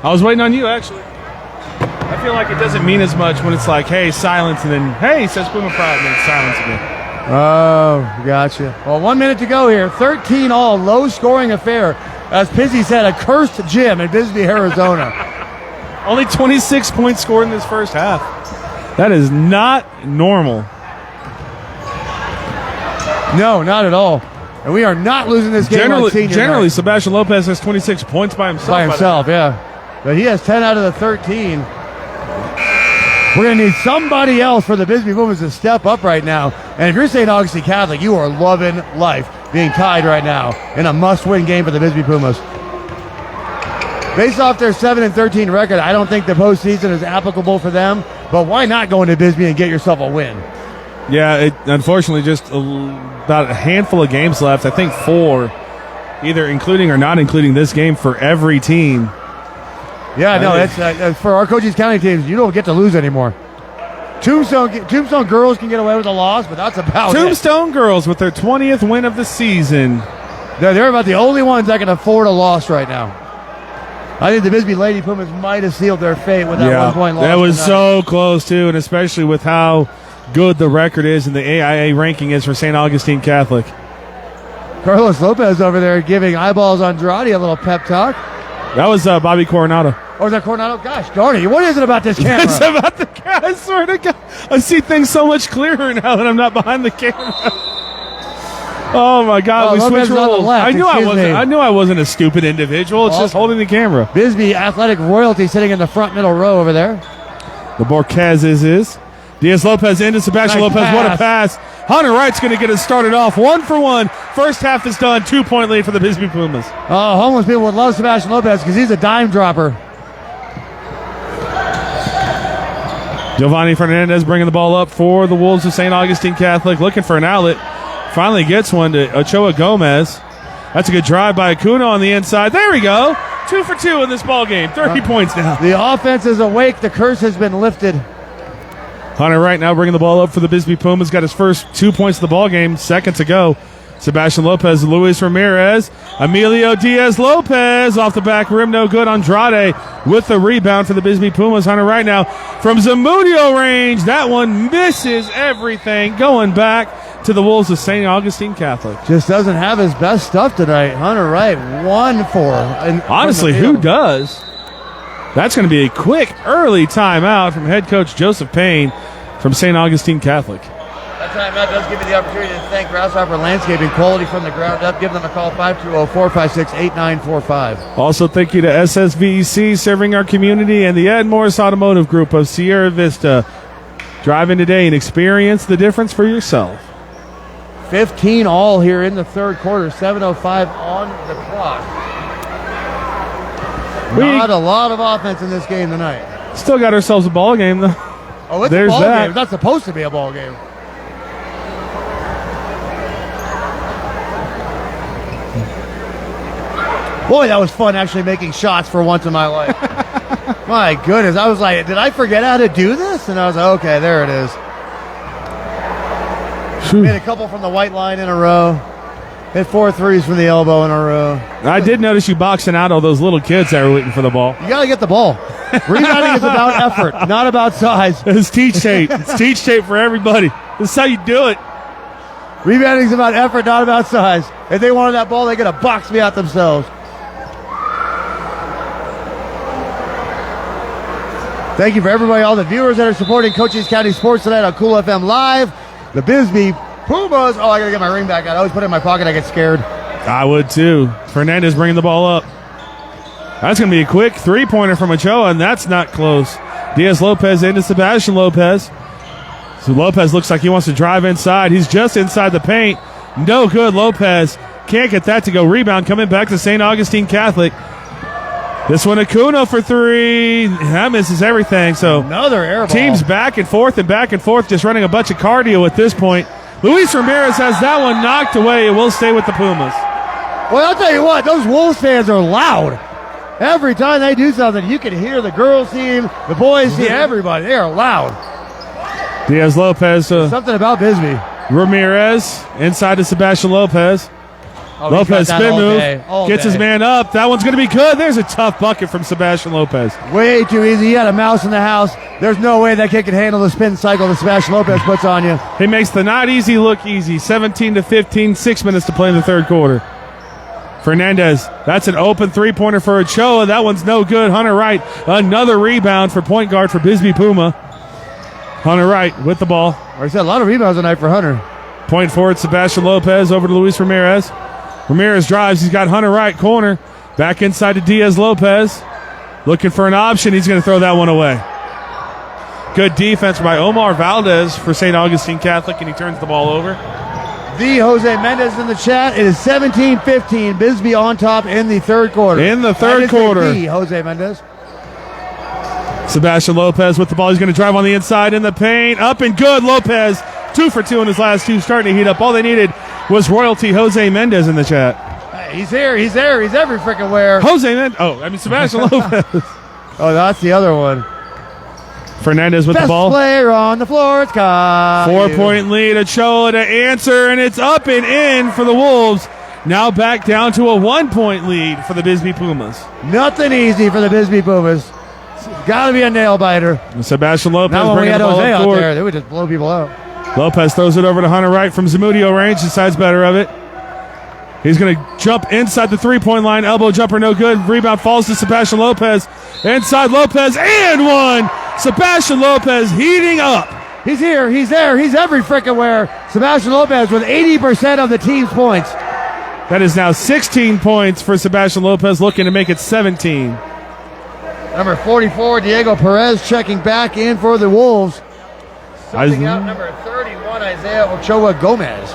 I was waiting on you, actually. I feel like it doesn't mean as much when it's like, hey, silence, and then, hey, it says Puma Pride, and then silence again. Oh, gotcha. Well, 1 minute to go here. 13-all, low-scoring affair. As Pizzy said, a cursed gym in Bisbee, Arizona. Only 26 points scored in this first half. That is not normal. No, not at all. And we are not losing this game on senior Generally, night. Sebastian Lopez has 26 points by himself. By himself, yeah. But he has 10 out of the 13. We're going to need somebody else for the Bisbee Pumas to step up right now. And if you're St. Augustine Catholic, you are loving life being tied right now in a must-win game for the Bisbee Pumas. Based off their 7-13 record, I don't think the postseason is applicable for them. But why not go into Bisbee and get yourself a win? Yeah, it unfortunately just about a handful of games left. I think 4, either including or not including this game for every team. Yeah, no, it's for our Cochise County teams, you don't get to lose anymore. Tombstone girls can get away with a loss, but that's about Tombstone girls with their 20th win of the season. They're about the only ones that can afford a loss right now. I think the Bisbee Lady Pumas might have sealed their fate with that 1 point loss. That was tonight. so close, too, and especially with how good the record is and the AIA ranking is for St. Augustine Catholic. Carlos Lopez over there giving Eyeballs Andrade a little pep talk. That was Bobby Coronado. Or is that Coronado? Gosh darn it. What is it about this camera? It's about the camera. I swear to God. I see things so much clearer now that I'm not behind the camera. Oh, my God. We Lopez switched is on the roles. left. I knew I wasn't a stupid individual. It's just holding the camera. Bisbee Athletic Royalty sitting in the front middle row over there. The Borquezes is. Diaz Lopez into Sebastian Nice Lopez. pass. What a pass. Hunter Wright's going to get it started off 1 for 1. First half is done. 2-point lead for the Bisbee Pumas. Oh, homeless people would love Sebastian Lopez because he's a dime dropper. Giovanni Fernandez bringing the ball up for the Wolves of St. Augustine Catholic. Looking for an outlet. Finally gets one to Ochoa Gomez. That's a good drive by Acuna on the inside. There we go. 2 for 2 in this ball game. 30 points now. The offense is awake. The curse has been lifted. Hunter Wright now bringing the ball up for the Bisbee Pumas. Got his first 2 points of the ball game. Seconds ago. Sebastian Lopez, Luis Ramirez, Emilio Diaz Lopez off the back rim. No good. Andrade with the rebound for the Bisbee Pumas. Hunter Wright now from Zamudio range. That one misses everything. Going back to the Wolves of St. Augustine Catholic. Just doesn't have his best stuff tonight. Hunter Wright, 1 for. Honestly, who does? That's going to be a quick early timeout from head coach Joseph Payne from St. Augustine Catholic. That timeout does give you the opportunity to thank Grasshopper Landscaping, quality from the ground up. Give them a call, 520-456-8945. Also, thank you to SSVEC, serving our community, and the Ed Morris Automotive Group of Sierra Vista. Drive in today and experience the difference for yourself. 15 all here in the third quarter, 7:05 on the clock. Not a lot of offense in this game tonight. Still got ourselves a ball game, though. Oh, it's There's a ball that. game. It's not supposed to be a ball game. Boy, that was fun actually making shots for once in my life. My goodness. I was like, did I forget how to do this? And I was like, okay, there it is. Made a couple from the white line in a row. Hit 4 threes from the elbow in a row. I did notice you boxing out all those little kids that were waiting for the ball. You got to get the ball. Rebounding is about effort, not about size. It's teach tape. It's teach tape for everybody. This is how you do it. Rebounding is about effort, not about size. If they wanted that ball, they got to box me out themselves. Thank you for everybody, all the viewers that are supporting Cochise County Sports tonight on Cool FM Live. The BISBEE Pumas. Oh, I got to get my ring back out. I always put it in my pocket. I get scared. I would too. Fernandez bringing the ball up. That's going to be a quick three-pointer from Ochoa, and that's not close. Diaz-Lopez into Sebastian Lopez. So Lopez looks like he wants to drive inside. He's just inside the paint. No good. Lopez can't get that to go. Rebound coming back to St. Augustine Catholic. This one, Acuna for three. That misses everything. So another air ball. Teams back and forth, just running a bunch of cardio at this point. Luis Ramirez has that one knocked away. It will stay with the Pumas. Well, I'll tell you what, those Wolves fans are loud. Every time they do something, you can hear the girls team, the boys team, everybody. They are loud. Diaz-Lopez. Something about BISBEE. Ramirez inside to Sebastian Lopez. Oh, Lopez spin move, gets day. his man up. That one's going to be good. There's a tough bucket from Sebastian Lopez. Way too easy. He had a mouse in the house. There's no way that kid can handle the spin cycle that Sebastian Lopez puts on you. He makes the not easy look easy. 17-15, 6 minutes to play in the third quarter. Fernandez, that's an open three-pointer for Ochoa. That one's no good. Hunter Wright, another rebound for point guard for BISBEE Puma. Hunter Wright with the ball. Like I said, a lot of rebounds tonight for Hunter. Point forward, Sebastian Lopez over to Luis Ramirez. Ramirez drives. He's got Hunter Wright corner. Back inside to Diaz-Lopez. Looking for an option. He's going to throw that one away. Good defense by Omar Valdez for St. Augustine Catholic, and he turns the ball over. The Jose Mendez in the chat. It is 17-15. BISBEE on top in the third quarter. In the third quarter. The Jose Mendez. Sebastian Lopez with the ball. He's going to drive on the inside in the paint. Up and good. Lopez 2 for 2 in his last two, starting to heat up. All they needed was royalty Jose Mendez in the chat. Hey, he's here. He's there. He's every freaking where. Sebastian Lopez. Oh, that's the other one. Fernandez with Best the ball. Player on the floor. It's got 4-point lead. Ochoa to answer, and it's up and in for the Wolves. Now back down to a 1-point lead for the BISBEE Pumas. Nothing easy for the BISBEE Pumas. It's got to be a nail biter. And Sebastian Lopez now when we bringing had the ball Jose up out court. there, they would just blow people out. Lopez throws it over to Hunter Wright from Zamudio range. Decides better of it. He's going to jump inside the three-point line. Elbow jumper, no good. Rebound falls to Sebastian Lopez. Inside Lopez, and one. Sebastian Lopez heating up. He's here. He's there. He's every freaking where. Sebastian Lopez with 80% of the team's points. That is now 16 points for Sebastian Lopez, looking to make it 17. Number 44, Diego Perez, checking back in for the Wolves. Subbing out number 31, Isaiah Ochoa Gomez.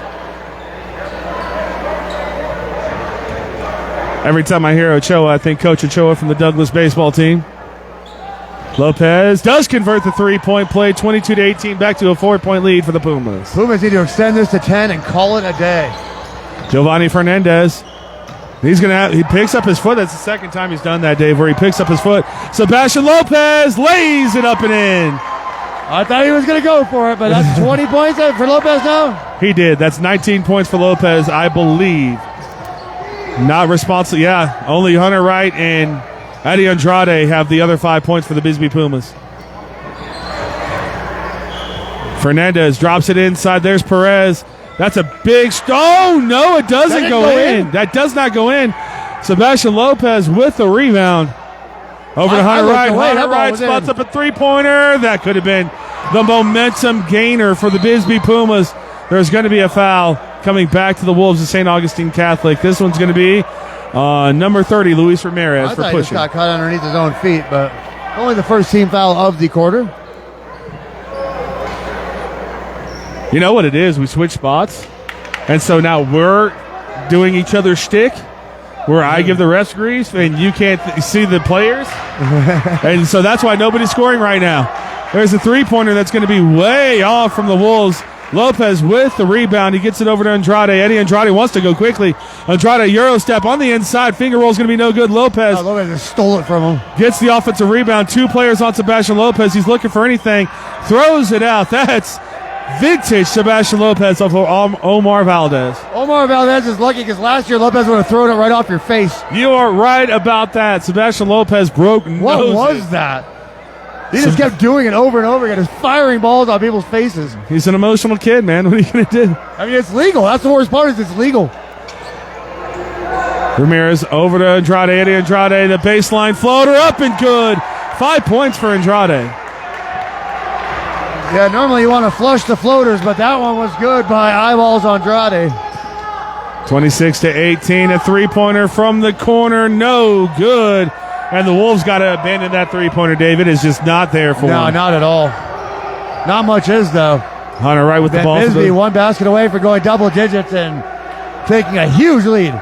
Every time I hear Ochoa, I think Coach Ochoa from the Douglas baseball team. Lopez does convert the three-point play, 22-18, back to a 4-point lead for the Pumas. Pumas need to extend this to 10 and call it a day. Giovanni Fernandez. He picks up his foot. That's the second time he's done that, Dave, where he picks up his foot. Sebastian Lopez lays it up and in. I thought he was going to go for it, but that's 20 points for Lopez now? He did. That's 19 points for Lopez, I believe. Not responsible. Yeah, only Hunter Wright and Eddie Andrade have the other 5 points for the BISBEE Pumas. Fernandez drops it inside. There's Perez. That's a big oh, no, it doesn't go in. That does not go in. Sebastian Lopez with the rebound. Over to Hunter Wright. Hunter Wright spots up a three-pointer. That could have been the momentum gainer for the BISBEE Pumas. There's going to be a foul coming back to the Wolves of St. Augustine Catholic. This one's going to be number 30, Luis Ramirez, for pushing. He just got caught underneath his own feet, but only the first team foul of the quarter. You know what it is? We switch spots. And so now we're doing each other's shtick, where I give the refs grease and you can't see the players. And so that's why nobody's scoring right now. There's a three-pointer that's going to be way off from the Wolves. Lopez with the rebound. He gets it over to Andrade. Eddie Andrade wants to go quickly. Andrade, Euro step on the inside. Finger roll is going to be no good. Lopez just stole it from him. Gets the offensive rebound. 2 players on Sebastian Lopez. He's looking for anything. Throws it out. That's vintage Sebastian Lopez off of Omar Valdez. Omar Valdez is lucky because last year Lopez would have thrown it right off your face. You are right about that. Sebastian Lopez broke noses. What was that? He just kept doing it over and over again, just firing balls on people's faces. He's an emotional kid, man. What are you going to do? I mean, it's legal. That's the worst part is it's legal. Ramirez over to Andrade. Eddie Andrade, the baseline floater up and good 5 points for Andrade. Yeah, normally you want to flush the floaters, but that one was good by Eyeballs Andrade. 26-18, a three-pointer from the corner, no good. And the Wolves got to abandon that three-pointer, David. It's just not there for them. No, not at all. Not much is, though. Hunter Wright with the ball. BISBEE one basket away for going double digits and taking a huge lead.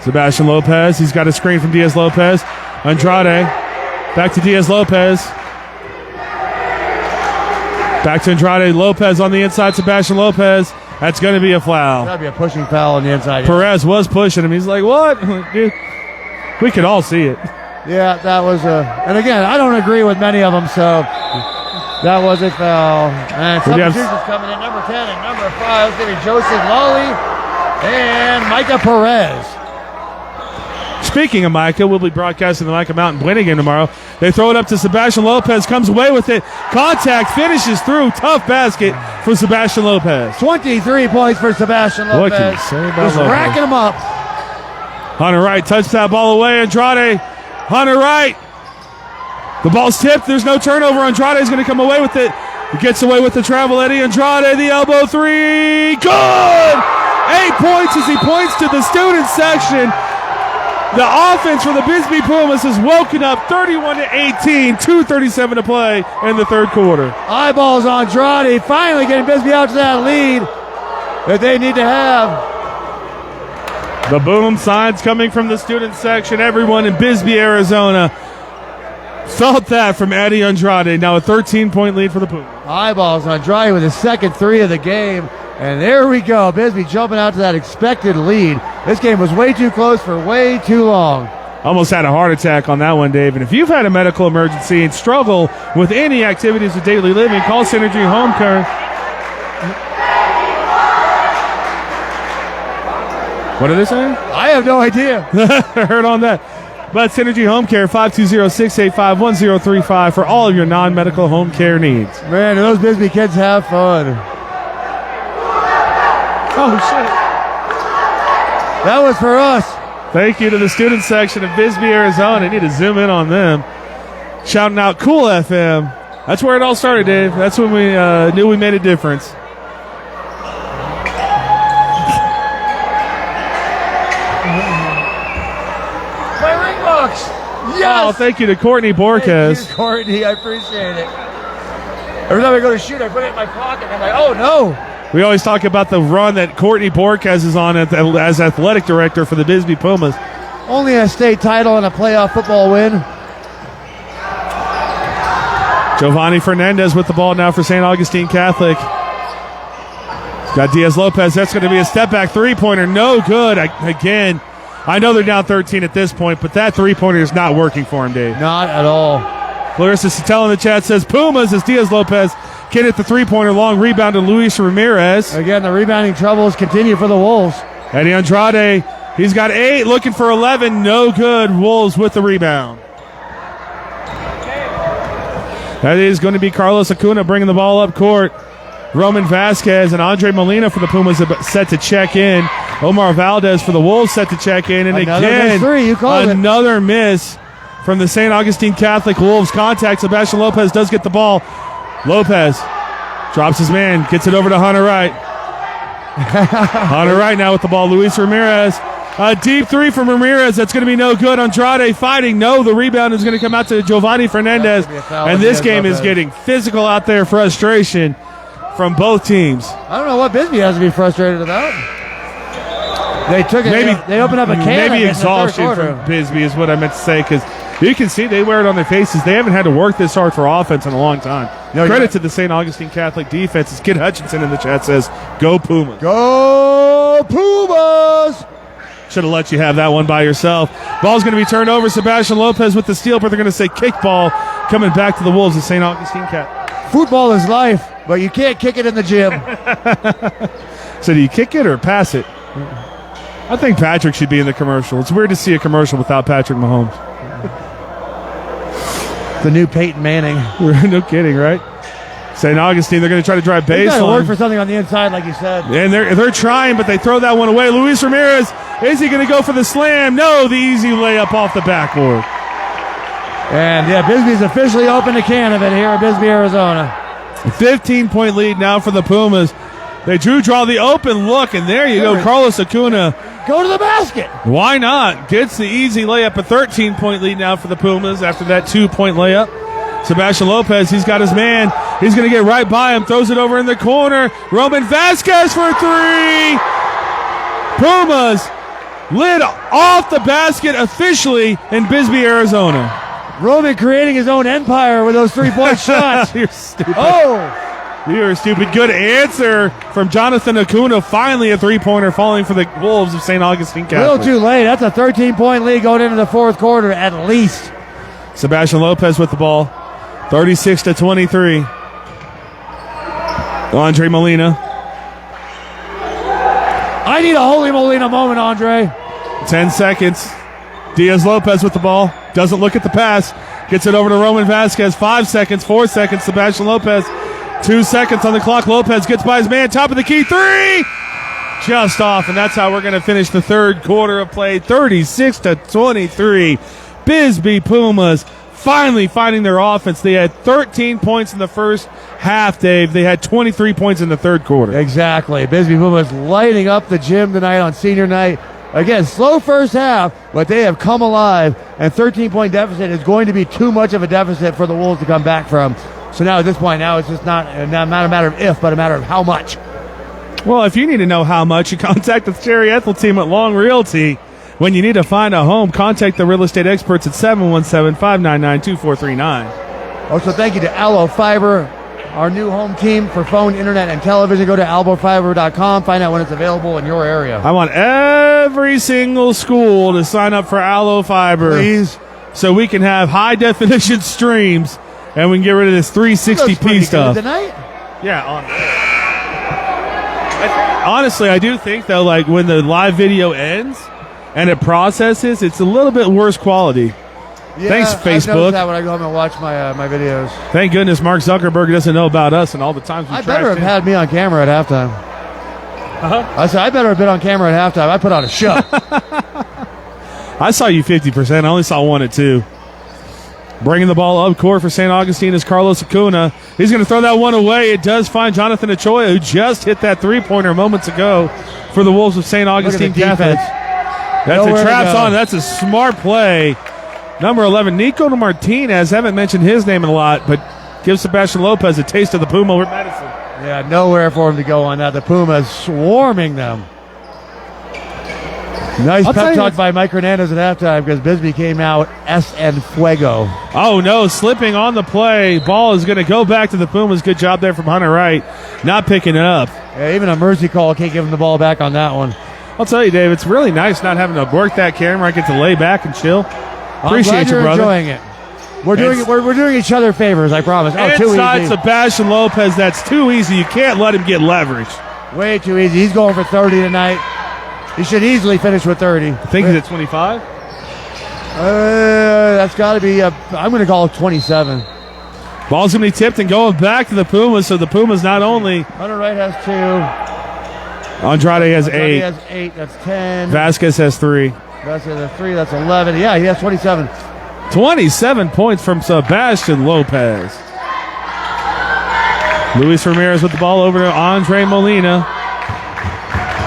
Sebastian Lopez, he's got a screen from Diaz Lopez. Andrade, back to Diaz Lopez. Back to Andrade. Lopez on the inside, Sebastian Lopez. That's going to be a foul. That'd be a pushing foul on the inside. Perez was pushing him. He's like, what? Dude, we could all see it. Yeah, that was and again, I don't agree with many of them, so that was a foul. And substitutions coming in, number 10 and number 5. It's going to be Joseph Lawely and Micah Perez. Speaking of Micah, we'll be broadcasting the Micah Mountain Buena game tomorrow. They throw it up to Sebastian Lopez, comes away with it. Contact, finishes through. Tough basket for Sebastian Lopez. 23 points for Sebastian Lopez. What can you say about Just Lopez? racking them up. Hunter Wright touched that ball away. Andrade. Hunter Wright. The ball's tipped. There's no turnover. Andrade's going to come away with it. He gets away with the travel. Eddie Andrade, the elbow three. Good! 8 points as he points to the student section. The offense for the BISBEE Pumas has woken up 31-18, 2:37 to play in the third quarter. Eyeballs Andrade finally getting BISBEE out to that lead that they need to have. The boom signs coming from the student section. Everyone in Bisbee, Arizona felt that from Eddie Andrade. Now a 13-point lead for the Pumas. Eyeballs Andrade with his second three of the game. And there we go. BISBEE jumping out to that expected lead. This game was way too close for way too long. Almost had a heart attack on that one, Dave. And if you've had a medical emergency and struggle with any activities of daily living, call Synergy Home Care. What are they saying? I have no idea. I heard on that. But Synergy Home Care, 520-685-1035 for all of your non-medical home care needs. Man, those BISBEE kids have fun. Oh, shit. That was for us. Thank you to the student section of Bisbee, Arizona. I need to zoom in on them. Shouting out Cool FM. That's where it all started, Dave. That's when we knew we made a difference. My ring box. Yes. Oh, thank you to Courtney Borges. Thank you, Courtney. I appreciate it. Every time I go to shoot, I put it in my pocket. And I'm like, oh, no. We always talk about the run that Courtney Borges is on as athletic director for the BISBEE Pumas. Only a state title and a playoff football win. Giovanni Fernandez with the ball now for St. Augustine Catholic. Got Diaz Lopez. That's going to be a step-back three-pointer. No good. Again, I know they're down 13 at this point, but that three-pointer is not working for him, Dave. Not at all. Clarissa Sattel in the chat says Pumas as Diaz Lopez can hit the three-pointer. Long rebound to Luis Ramirez. Again, the rebounding troubles continue for the Wolves. Eddie Andrade, he's got 8, looking for 11. No good. Wolves with the rebound. That is going to be Carlos Acuna bringing the ball up court. Roman Vasquez and Andre Molina for the Pumas set to check in. Omar Valdez for the Wolves set to check in. And another miss from the St. Augustine Catholic Wolves. Contact. Sebastian Lopez does get the ball. Lopez drops his man, gets it over to Hunter Wright. Hunter Wright now with the ball. Luis Ramirez. A deep three from Ramirez. That's going to be no good. Andrade fighting. No, the rebound is going to come out to Giovanni Fernandez. And this game is getting physical out there. Frustration from both teams. I don't know what BISBEE has to be frustrated about. They took it. They opened up a can. Maybe exhaustion from BISBEE is what I meant to say, because you can see they wear it on their faces. They haven't had to work this hard for offense in a long time. Credit to the St. Augustine Catholic defense. As Kid Hutchinson in the chat says, go Pumas. Go Pumas! Should have let you have that one by yourself. Ball's going to be turned over. Sebastian Lopez with the steal, but they're going to say kickball coming back to the Wolves of St. Augustine Cat. Football is life, but you can't kick it in the gym. So do you kick it or pass it? I think Patrick should be in the commercial. It's weird to see a commercial without Patrick Mahomes. The new Peyton Manning. No kidding, right? St. Augustine, they're going to try to drive baseline. They got to work for something on the inside, like you said. And they're trying, but they throw that one away. Luis Ramirez, is he going to go for the slam? No, the easy layup off the backboard. And yeah, Bisbee's officially opened a can of it here in Bisbee, Arizona. 15-point lead now for the Pumas. They draw the open look, and there you go, Carlos Acuna. Go to the basket. Why not? Gets the easy layup, a 13-point lead now for the Pumas after that 2-point layup. Sebastian Lopez, he's got his man. He's going to get right by him, throws it over in the corner. Roman Vasquez for three. Pumas lid off the basket officially in Bisbee, Arizona. Roman creating his own empire with those three-point shots. You're stupid. Oh! You're stupid. Good answer from Jonathan Acuna. Finally a three-pointer falling for the Wolves of St. Augustine A Catholic. little too late. That's a 13-point lead going into the fourth quarter at least. Sebastian Lopez with the ball. 36-23. Andre Molina. I need a Holy Molina moment, Andre. 10 seconds. Diaz Lopez with the ball. Doesn't look at the pass. Gets it over to Roman Vasquez. 5 seconds, 4 seconds. Sebastian Lopez. 2 seconds on the clock. Lopez gets by his man. Top of the key. Three! Just off. And that's how we're going to finish the third quarter of play. 36-23. Bisbee Pumas finally finding their offense. They had 13 points in the first half, Dave. They had 23 points in the third quarter. Exactly. Bisbee Pumas lighting up the gym tonight on senior night. Again, slow first half, but they have come alive, and 13-point deficit is going to be too much of a deficit for the Wolves to come back from. So now at this point, now it's just not a matter of if, but a matter of how much. Well, if you need to know how much, you contact the Cherry Ethel team at Long Realty. When you need to find a home, contact the real estate experts at 717-599-2439. Also, thank you to Allo Fiber, our new home team for phone, internet, and television. Go to albofiber.com. Find out when it's available in your area. I want every single school to sign up for Allo Fiber. Please. So we can have high-definition streams, and we can get rid of this 360p stuff. Tonight? Yeah, honestly, I do think, though, like when the live video ends and it processes, it's a little bit worse quality. Yeah, thanks, Facebook. I noticed that when I go home and watch my videos. Thank goodness Mark Zuckerberg doesn't know about us and all the times we I better have had me on camera at halftime. I said, I better have been on camera at halftime. I put on a show. I saw you 50%. I only saw one at two. Bringing the ball up court for St. Augustine is Carlos Acuna. He's going to throw that one away. It does find Jonathan Ochoa, who just hit that three-pointer moments ago for the Wolves of St. Augustine Catholic. That's a trap on. That's a smart play. Number 11, Nico Martinez. Haven't mentioned his name a lot, but gives Sebastian Lopez a taste of the Puma medicine. Yeah, nowhere for him to go on that. The Pumas swarming them. Nice pep talk by Mike Hernandez at halftime because Bisbee came out en fuego. Oh, no, slipping on the play. Ball is going to go back to the Pumas. Good job there from Hunter Wright. Not picking it up. Yeah, even a mercy call can't give him the ball back on that one. I'll tell you, Dave, it's really nice not having to work that camera. I get to lay back and chill. Appreciate you, brother. Enjoying it. We're doing each other favors, I promise. Oh, too inside easy. Sebastian Lopez, that's too easy. You can't let him get leverage. Way too easy. He's going for 30 tonight. He should easily finish with 30. I think he's at 25. That's got to be, I'm going to call it 27. Ball's going to be tipped and going back to the Pumas, so the Pumas not only... Hunter Wright has 2. Andrade has 8. He has 8. That's 10. Vasquez has 3. Vasquez has 3. That's 11. Yeah, he has 27. 27 points from Sebastian Lopez. Luis Ramirez with the ball over to Andre Molina.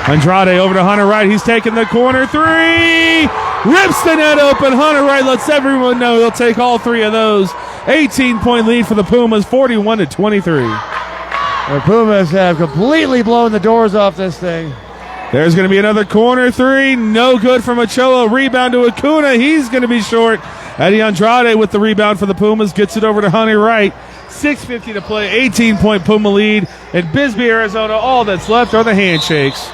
Andrade over to Hunter Wright. He's taking the corner 3. Rips the net open. Hunter Wright lets everyone know he'll take all 3 of those. 18-point lead for the Pumas, 41-23. The Pumas have completely blown the doors off this thing. There's going to be another corner 3. No good from Ochoa. Rebound to Acuna. He's going to be short. Eddie Andrade with the rebound for the Pumas. Gets it over to Hunter Wright. 6:50 to play. 18-point Puma lead. In Bisbee, Arizona, all that's left are the handshakes.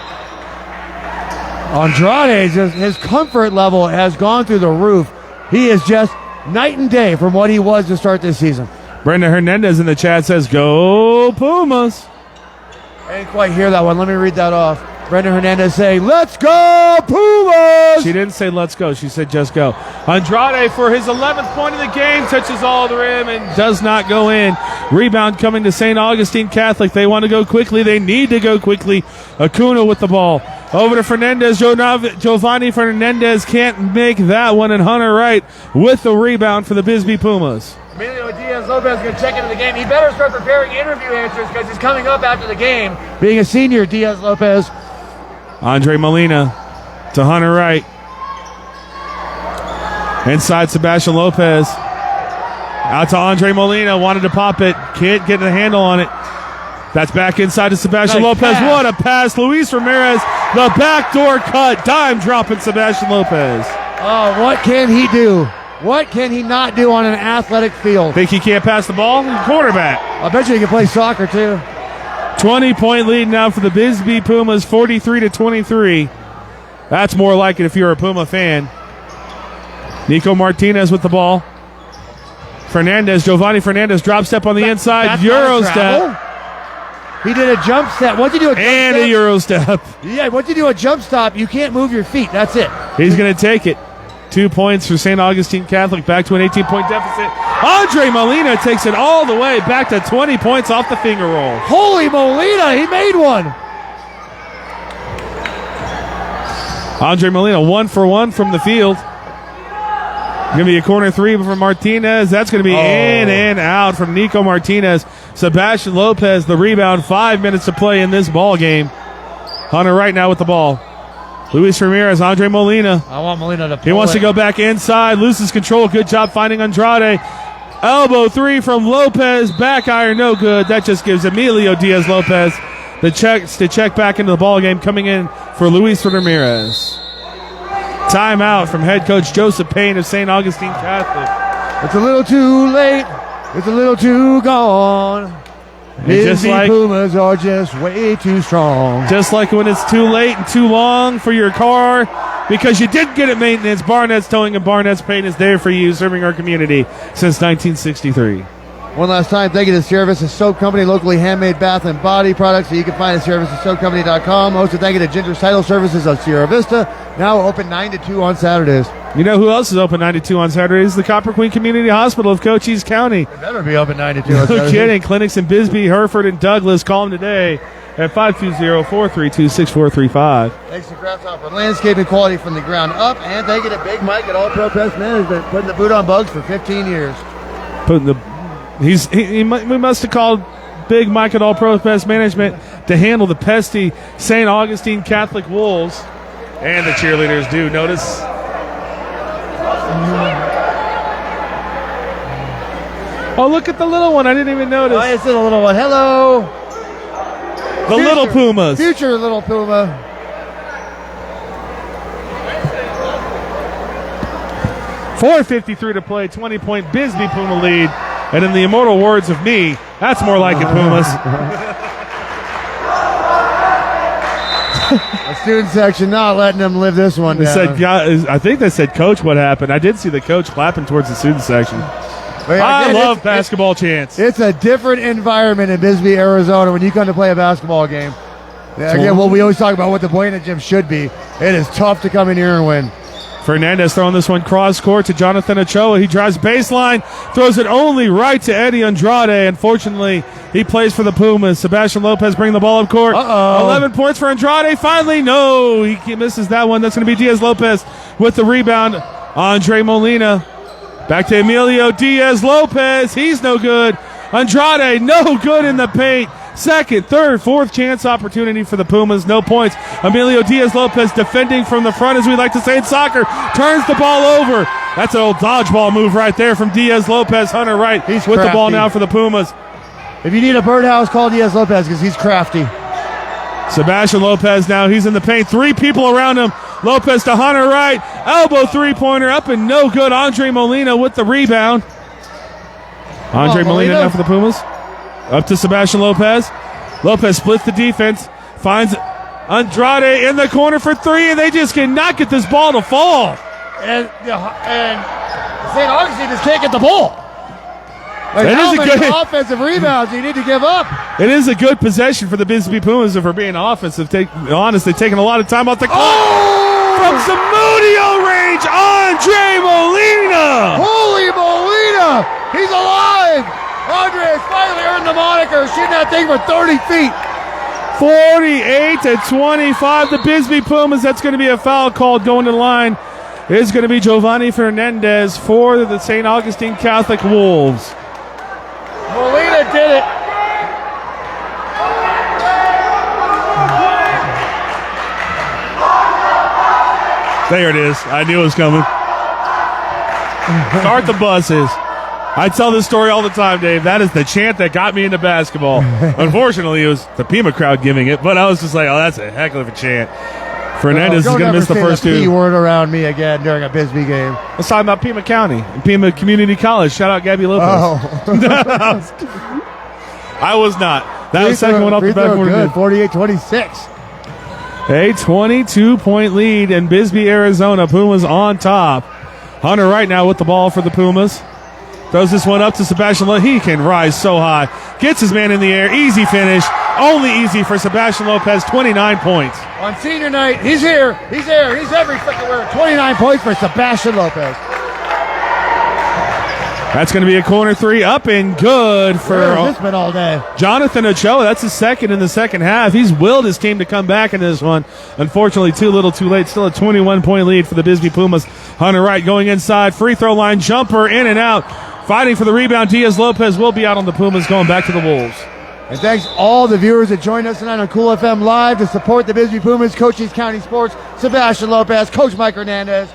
Andrade, his comfort level has gone through the roof. He is just night and day from what he was to start this season. Brenda Hernandez in the chat says, "Go Pumas." I didn't quite hear that one. Let me read that off. Brenda Hernandez saying, "Let's go Pumas!" She didn't say let's go. She said just go. Andrade for his 11th point of the game touches all the rim and does not go in. Rebound coming to St. Augustine Catholic. They want to go quickly. They need to go quickly. Acuna with the ball. Over to Fernandez. Giovanni Fernandez can't make that one, and Hunter Wright with the rebound for the BISBEE Pumas. Emilio Diaz-Lopez is going to check into the game. He better start preparing interview answers because he's coming up after the game. Being a senior, Diaz-Lopez. Andre Molina to Hunter Wright. Inside Sebastian Lopez. Out to Andre Molina. Wanted to pop it. Can't get the handle on it. That's back inside to Sebastian Nice Lopez. pass. What a pass. Luis Ramirez, the backdoor cut. Dime dropping Sebastian Lopez. Oh, what can he do? What can he not do on an athletic field? Think he can't pass the ball? Quarterback. I bet you he can play soccer too. 20-point lead now for the BISBEE Pumas, 43-23. That's more like it if you're a Puma fan. Nico Martinez with the ball. Giovanni Fernandez, drop step on the inside. That's Euro not a travel. step. He did a jump step. Once you do a jump And step, a Euro step. yeah, once you do a jump stop, you can't move your feet. That's it. He's going to take it. 2 points for St. Augustine Catholic, back to an 18-point deficit. Andre Molina takes it all the way back to 20 points off the finger roll. Holy Molina, he made one. Andre Molina, 1 for 1 from the field. Going to be a corner three from Martinez. That's going to be in and out from Nico Martinez. Sebastian Lopez, the rebound. 5 minutes to play in this ball game. Hunter right now with the ball. Luis Ramirez, Andre Molina. I want Molina to pull He wants to it. go back inside. Loses control. Good job finding Andrade. Elbow three from Lopez. Back iron, no good. That just gives Emilio Diaz-Lopez the checks to check back into the ball game. Coming in for Luis Ramirez. Timeout from head coach Joseph Payne of St. Augustine Catholic. It's a little too late. It's a little too gone. BISBEE Pumas are just way too strong. Just like when it's too late and too long for your car because you did get it maintenance, Barnett's Towing and Barnett's Paint is there for you, serving our community since 1963. One last time, thank you to Sierra Vista Soap Company, locally handmade bath and body products that you can find at SierraVistaSoapCompany.com. Also, thank you to Ginger's Title Services of Sierra Vista, now open 9 to 2 on Saturdays. You know who else is open 9 to 2 on Saturdays? The Copper Queen Community Hospital of Cochise County. It better be open 9 to 2 on No Saturdays. kidding. Clinics in Bisbee, Hereford, and Douglas. Call them today at 520-432-6435. Thanks to Grasshopper Landscaping, quality from the ground up. And thank you to Big Mike at All Pro Pest Management, putting the boot on bugs for 15 years. We must have called Big Mike at All Pro Pest Management to handle the pesty St. Augustine Catholic Wolves. And the cheerleaders do notice. Oh, look at the little one. I didn't even notice. Oh, it's a little one. Hello. The little Pumas. Future little Puma. 4:53 to play, 20-point BISBEE Puma lead. And in the immortal words of me, that's more like it, Pumas. The student section not letting them live this one They down. said, I think they said, Coach, what happened? I did see the coach clapping towards the student section. But I again, love basketball chants. It's a different environment in Bisbee, Arizona when you come to play a basketball game. Yeah, again, well, we always talk about what the Buena Gym should be. It is tough to come in here and win. Fernandez throwing this one cross court to Jonathan Ochoa. He drives baseline, throws it only right to Eddie Andrade. Unfortunately, he plays for the Pumas. Sebastian Lopez bringing the ball up court. 11 points for Andrade. Finally, no, he misses that one. That's going to be Diaz-Lopez with the rebound. Andre Molina. Back to Emilio Diaz-Lopez. He's no good. Andrade, no good in the paint. Second, third, fourth chance opportunity for the Pumas. No points. Emilio Diaz-Lopez defending from the front, as we like to say in soccer. Turns the ball over. That's an old dodgeball move right there from Diaz-Lopez. Hunter Wright He's with the ball crafty. now for the Pumas. If you need a birdhouse, call Diaz-Lopez because he's crafty. Sebastian Lopez now. He's in the paint. Three people around him. Lopez to Hunter Wright. Elbow three-pointer up and no good. Andre Molina with the rebound. Andre Molina now for the Pumas. Up to Sebastian Lopez. Lopez splits the defense. Finds Andrade in the corner for three, and they just cannot get this ball to fall. And St. Augustine just can't get the ball. Like, That how is a many good- offensive rebounds do you need to give up? It is a good possession for the BISBEE Pumas, if we're being offensive. They've taken a lot of time off the clock. From Zamudio range, Andre Molina. Holy Molina! He's alive! Andre has finally earned the moniker, shooting that thing for 30 feet. 48-25. The Bisbee Pumas, that's going to be a foul called going to the line. Is going to be Giovanni Fernandez for the St. Augustine Catholic Wolves. Molina did it. There it is. I knew it was coming. Start the buses. I tell this story all the time, Dave. That is the chant that got me into basketball. Unfortunately, it was the Pima crowd giving it, but I was just like, oh, that's a heck of a chant. Fernandez is going to miss the first two. P word around me again during a Bisbee game. Let's talk about Pima County and Pima Community College. Shout out Gabby Lopez. Oh. I was not. That was second one off the backboard. Good. 48-26. A 22-point lead in Bisbee, Arizona. Pumas on top. Hunter right now with the ball for the Pumas. Throws this one up to Sebastian Lopez. He can rise so high. Gets his man in the air. Easy finish. Only easy for Sebastian Lopez. 29 points. On senior night, he's here. He's there. He's every freaking where. 29 points for Sebastian Lopez. That's going to be a corner three. Up and good for this been all day. Jonathan Ochoa. That's his second in the second half. He's willed his team to come back in this one. Unfortunately, too little, too late. Still a 21-point lead for the Bisbee Pumas. Hunter Wright going inside. Free throw line jumper in and out. Fighting for the rebound. Diaz Lopez will be out on the Pumas, going back to the Wolves. And thanks all the viewers that joined us tonight on Cool FM Live to support the Bisbee Pumas, Cochise County Sports, Sebastian Lopez, Coach Mike Hernandez.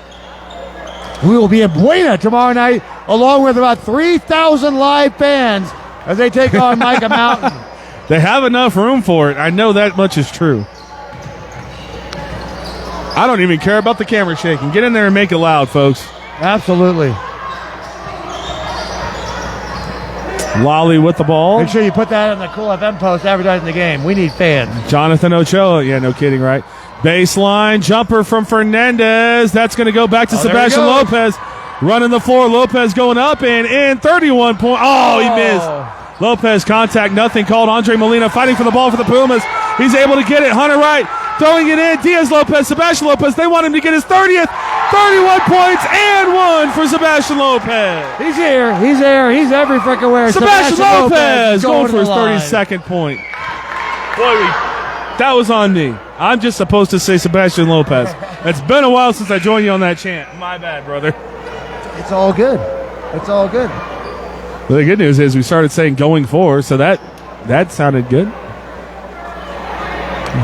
We will be in Buena tomorrow night, along with about 3,000 live fans as they take on Micah Mountain. They have enough room for it. I know that much is true. I don't even care about the camera shaking. Get in there and make it loud, folks. Absolutely. Lawely with the ball. Make sure you put that on the Cool FM post advertising the game. We need fans. Jonathan Ochoa. Yeah, no kidding, right? Baseline jumper from Fernandez. That's going to go back to Sebastian Lopez. Running the floor. Lopez going up and in. 31 points. Oh, he missed. Lopez contact. Nothing called. Andre Molina fighting for the ball for the Pumas. He's able to get it. Hunter Wright throwing it in. Diaz Lopez. Sebastian Lopez. They want him to get his 30th. 31 points and one for Sebastian Lopez. He's here. He's there. He's every freaking where. Sebastian Lopez going for his 32nd point. Boy, that was on me. I'm just supposed to say Sebastian Lopez. It's been a while since I joined you on that chant. My bad, brother. It's all good. It's all good. Well, the good news is we started saying going for, so that sounded good.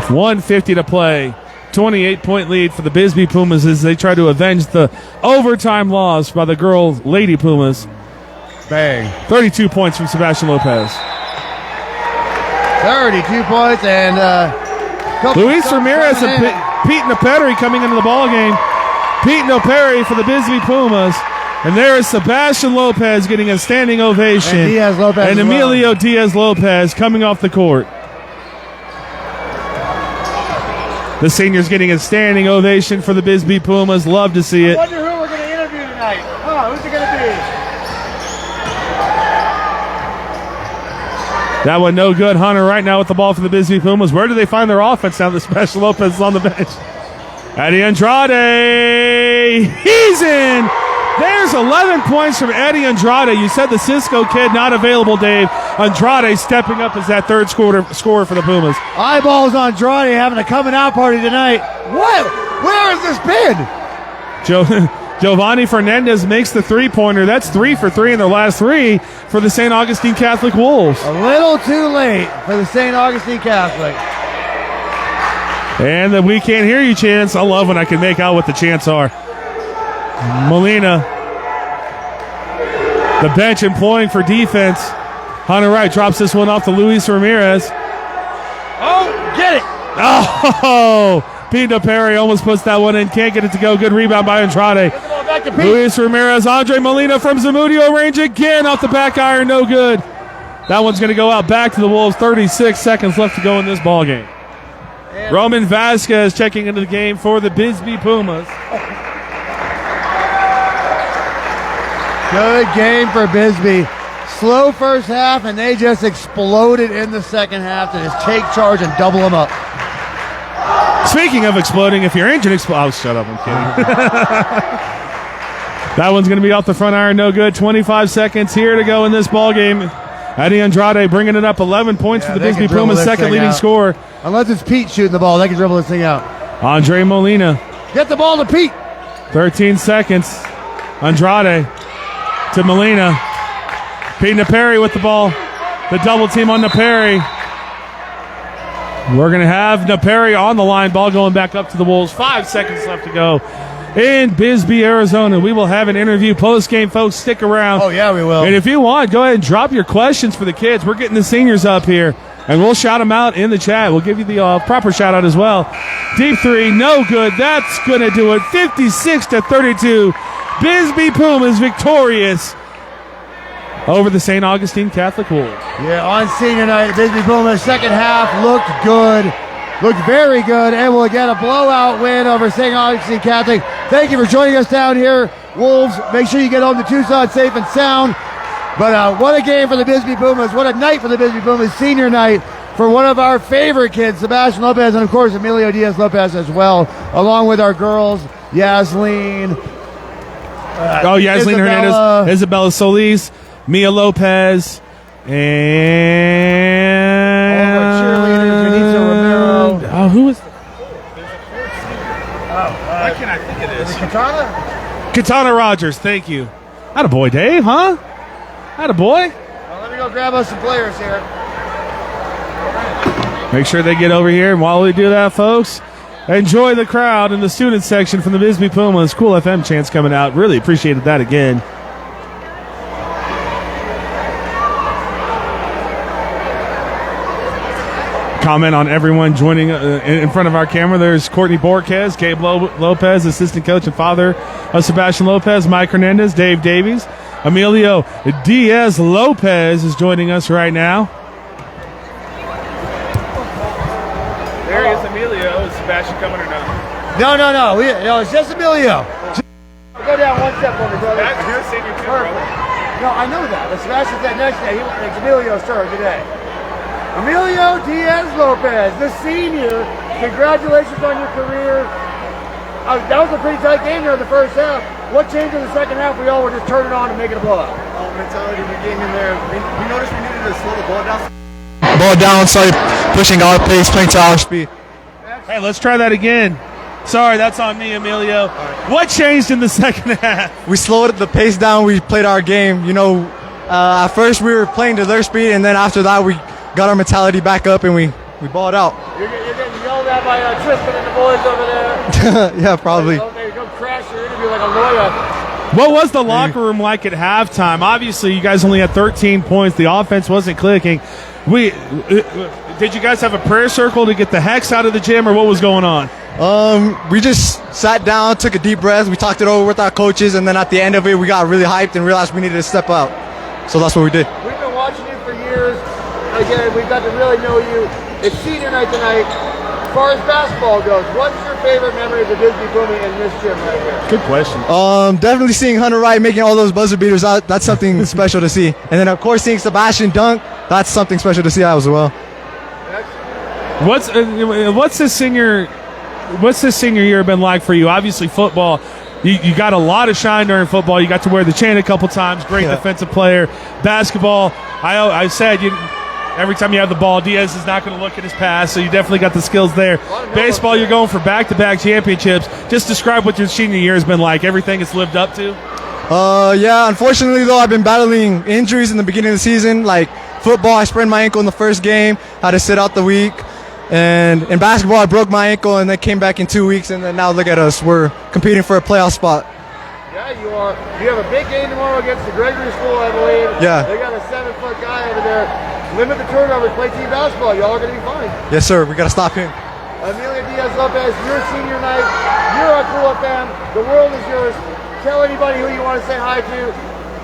1:50 to play. 28-point lead for the Bisbee Pumas as they try to avenge the overtime loss by the Lady Pumas. Bang. 32 points from Sebastian Lopez. 32 points and Luis Ramirez and Pete Noperi coming into the ball game. Pete Noperi for the Bisbee Pumas. And there is Sebastian Lopez getting a standing ovation. And Diaz Lopez and Emilio Diaz Lopez coming off the court. The seniors getting a standing ovation for the Bisbee Pumas. Love to see it. I wonder who we're going to interview tonight. Oh, who's it going to be? That one no good. Hunter right now with the ball for the Bisbee Pumas. Where do they find their offense now that Sebastian Lopez is on the bench? Eddie Andrade. He's in. There's 11 points from Eddie Andrade. You said the Cisco kid not available, Dave. Andrade stepping up as that third scorer for the Pumas. Eyeballs on Andrade having a coming out party tonight. What? Where has this been? Giovanni Fernandez makes the three-pointer. That's 3 for 3 in their last 3 for the St. Augustine Catholic Wolves. A little too late for the St. Augustine Catholic. And the "we can't hear you" chants. I love when I can make out what the chants are. Molina, the bench employing for defense. Hunter Wright drops this one off to Luis Ramirez. Oh, get it. Oh, Pete Perry almost puts that one in. Can't get it to go. Good rebound by Andrade. Back to Pete. Luis Ramirez, Andre Molina from Zamudio range again off the back iron. No good. That one's going to go out back to the Wolves. 36 seconds left to go in this ball game. Roman Vasquez checking into the game for the Bisbee Pumas. Good game for Bisbee. Slow first half, and they just exploded in the second half to just take charge and double them up. Speaking of exploding, if your engine explodes... Oh, shut up, I'm kidding. That one's going to be off the front iron, no good. 25 seconds here to go in this ball game. Eddie Andrade bringing it up 11 points for the they Bisbee can dribble Pumas, this second thing leading out. scorer. Unless it's Pete shooting the ball, they can dribble this thing out. Andre Molina, Get the ball to Pete. 13 seconds. Andrade to Molina. Pete Naperi with the ball. The double team on Naperi. We're going to have Naperi on the line. Ball going back up to the Wolves. 5 seconds left to go in Bisbee, Arizona. We will have an interview post-game, folks. Stick around. Oh, yeah, we will. And if you want, go ahead and drop your questions for the kids. We're getting the seniors up here, and we'll shout them out in the chat. We'll give you the proper shout-out as well. Deep three, no good. That's going to do it. 56-32. Bisbee Pumas victorious over the St. Augustine Catholic Wolves. Yeah, on senior night, Bisbee Pumas second half looked good. Looked very good, and we'll get a blowout win over St. Augustine Catholic. Thank you for joining us down here, Wolves. Make sure you get home to Tucson safe and sound. But what a game for the Bisbee Pumas. What a night for the Bisbee Pumas. Senior night for one of our favorite kids, Sebastian Lopez, and of course Emilio Diaz-Lopez as well, along with our girls, Yasleen. Yasleen Hernandez, Isabella Solis, Mia Lopez, and all of our cheerleaders, Benito Romero. Oh, who is? Why can't I think of this? Katana? Katana Rogers, thank you. Attaboy, Dave, huh? Attaboy. Well, let me go grab us some players here. Make sure they get over here. And while we do that, folks, enjoy the crowd in the student section from the Bisbee Pumas. Cool FM chants coming out. Really appreciated that again. Comment on everyone joining in front of our camera. There's Courtney Borquez, Gabe Lopez, assistant coach and father of Sebastian Lopez, Mike Hernandez, Dave Davies, Emilio Diaz-Lopez is joining us right now. There he is, Emilio. Is Sebastian coming or not? No. It's just Emilio. Go down one step for me, brother. That's your senior too, brother. No, I know that. But Sebastian said next day. It's Emilio's turn today. Emilio Diaz-Lopez, the senior. Congratulations on your career. That was a pretty tight game there in the first half. What changed in the second half? We all were just turning on and making a blowout. Mentality we gained in there. We noticed we needed to slow the ball down. Ball down, started pushing our pace, playing to our speed. Hey, let's try that again. Sorry, that's on me, Emilio. What changed in the second half? We slowed the pace down. We played our game. At first we were playing to their speed, and then after that we got our mentality back up and we balled out. You're getting yelled at by Tristan and the boys over there. Yeah, probably. They go crash your interview like a lawyer. What was the locker room like at halftime? Obviously, you guys only had 13 points. The offense wasn't clicking. Did you guys have a prayer circle to get the hex out of the gym, or what was going on? We just sat down, took a deep breath. We talked it over with our coaches, and then at the end of it, we got really hyped and realized we needed to step out. So that's what we did. We've been watching you for years. Again, we've got to really know you. It's senior night tonight. As far as basketball goes, what's your favorite memory of the Bisbee Puma in this gym right here? Good question. Definitely seeing Hunter Wright making all those buzzer beaters out. That's something special to see. And then of course seeing Sebastian dunk. That's something special to see as well. What's this senior year been like for you? Obviously, football. You got a lot of shine during football. You got to wear the chain a couple times. Great defensive player. Basketball. I said every time you have the ball, Diaz is not going to look at his pass, so you definitely got the skills there. Baseball, you're going for back-to-back championships. Just describe what your senior year has been like. Everything it's lived up to? Yeah, unfortunately, though, I've been battling injuries in the beginning of the season. Like football, I sprained my ankle in the first game, had to sit out the week. And in basketball, I broke my ankle and then came back in 2 weeks, and then now look at us. We're competing for a playoff spot. Yeah, you are. You have a big game tomorrow against the Gregory School, I believe. Yeah. They got a 7-foot guy over there. Limit the turnovers, play team basketball. Y'all are going to be fine. Yes, sir. We got to stop him. Emilio Diaz-Lopez, your senior night. You're a cool fan. The world is yours. Tell anybody who you want to say hi to.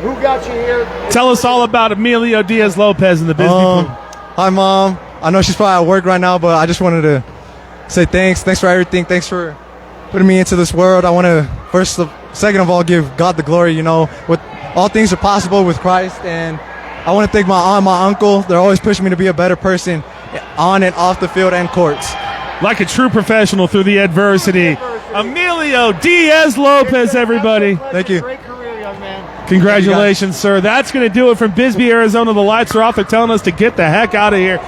Who got you here? Tell us all about Emilio Diaz-Lopez and the Bisbee Pumas. Hi, Mom. I know she's probably at work right now, but I just wanted to say thanks. Thanks for everything. Thanks for putting me into this world. I want to second of all, give God the glory. With all things are possible with Christ, and I want to thank my aunt, my uncle. They're always pushing me to be a better person on and off the field and courts. Like a true professional through the adversity. Emilio Diaz-Lopez, everybody. Thank you. Great career, young man. Congratulations, sir. That's going to do it from Bisbee, Arizona. The lights are off. They're telling us to get the heck out of here.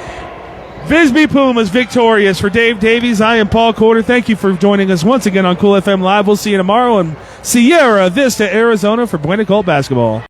BISBEE Pumas victorious. For Dave Davies, I am Paul Corder. Thank you for joining us once again on Cool FM Live. We'll see you tomorrow in Sierra Vista, Arizona for Buena Colt basketball.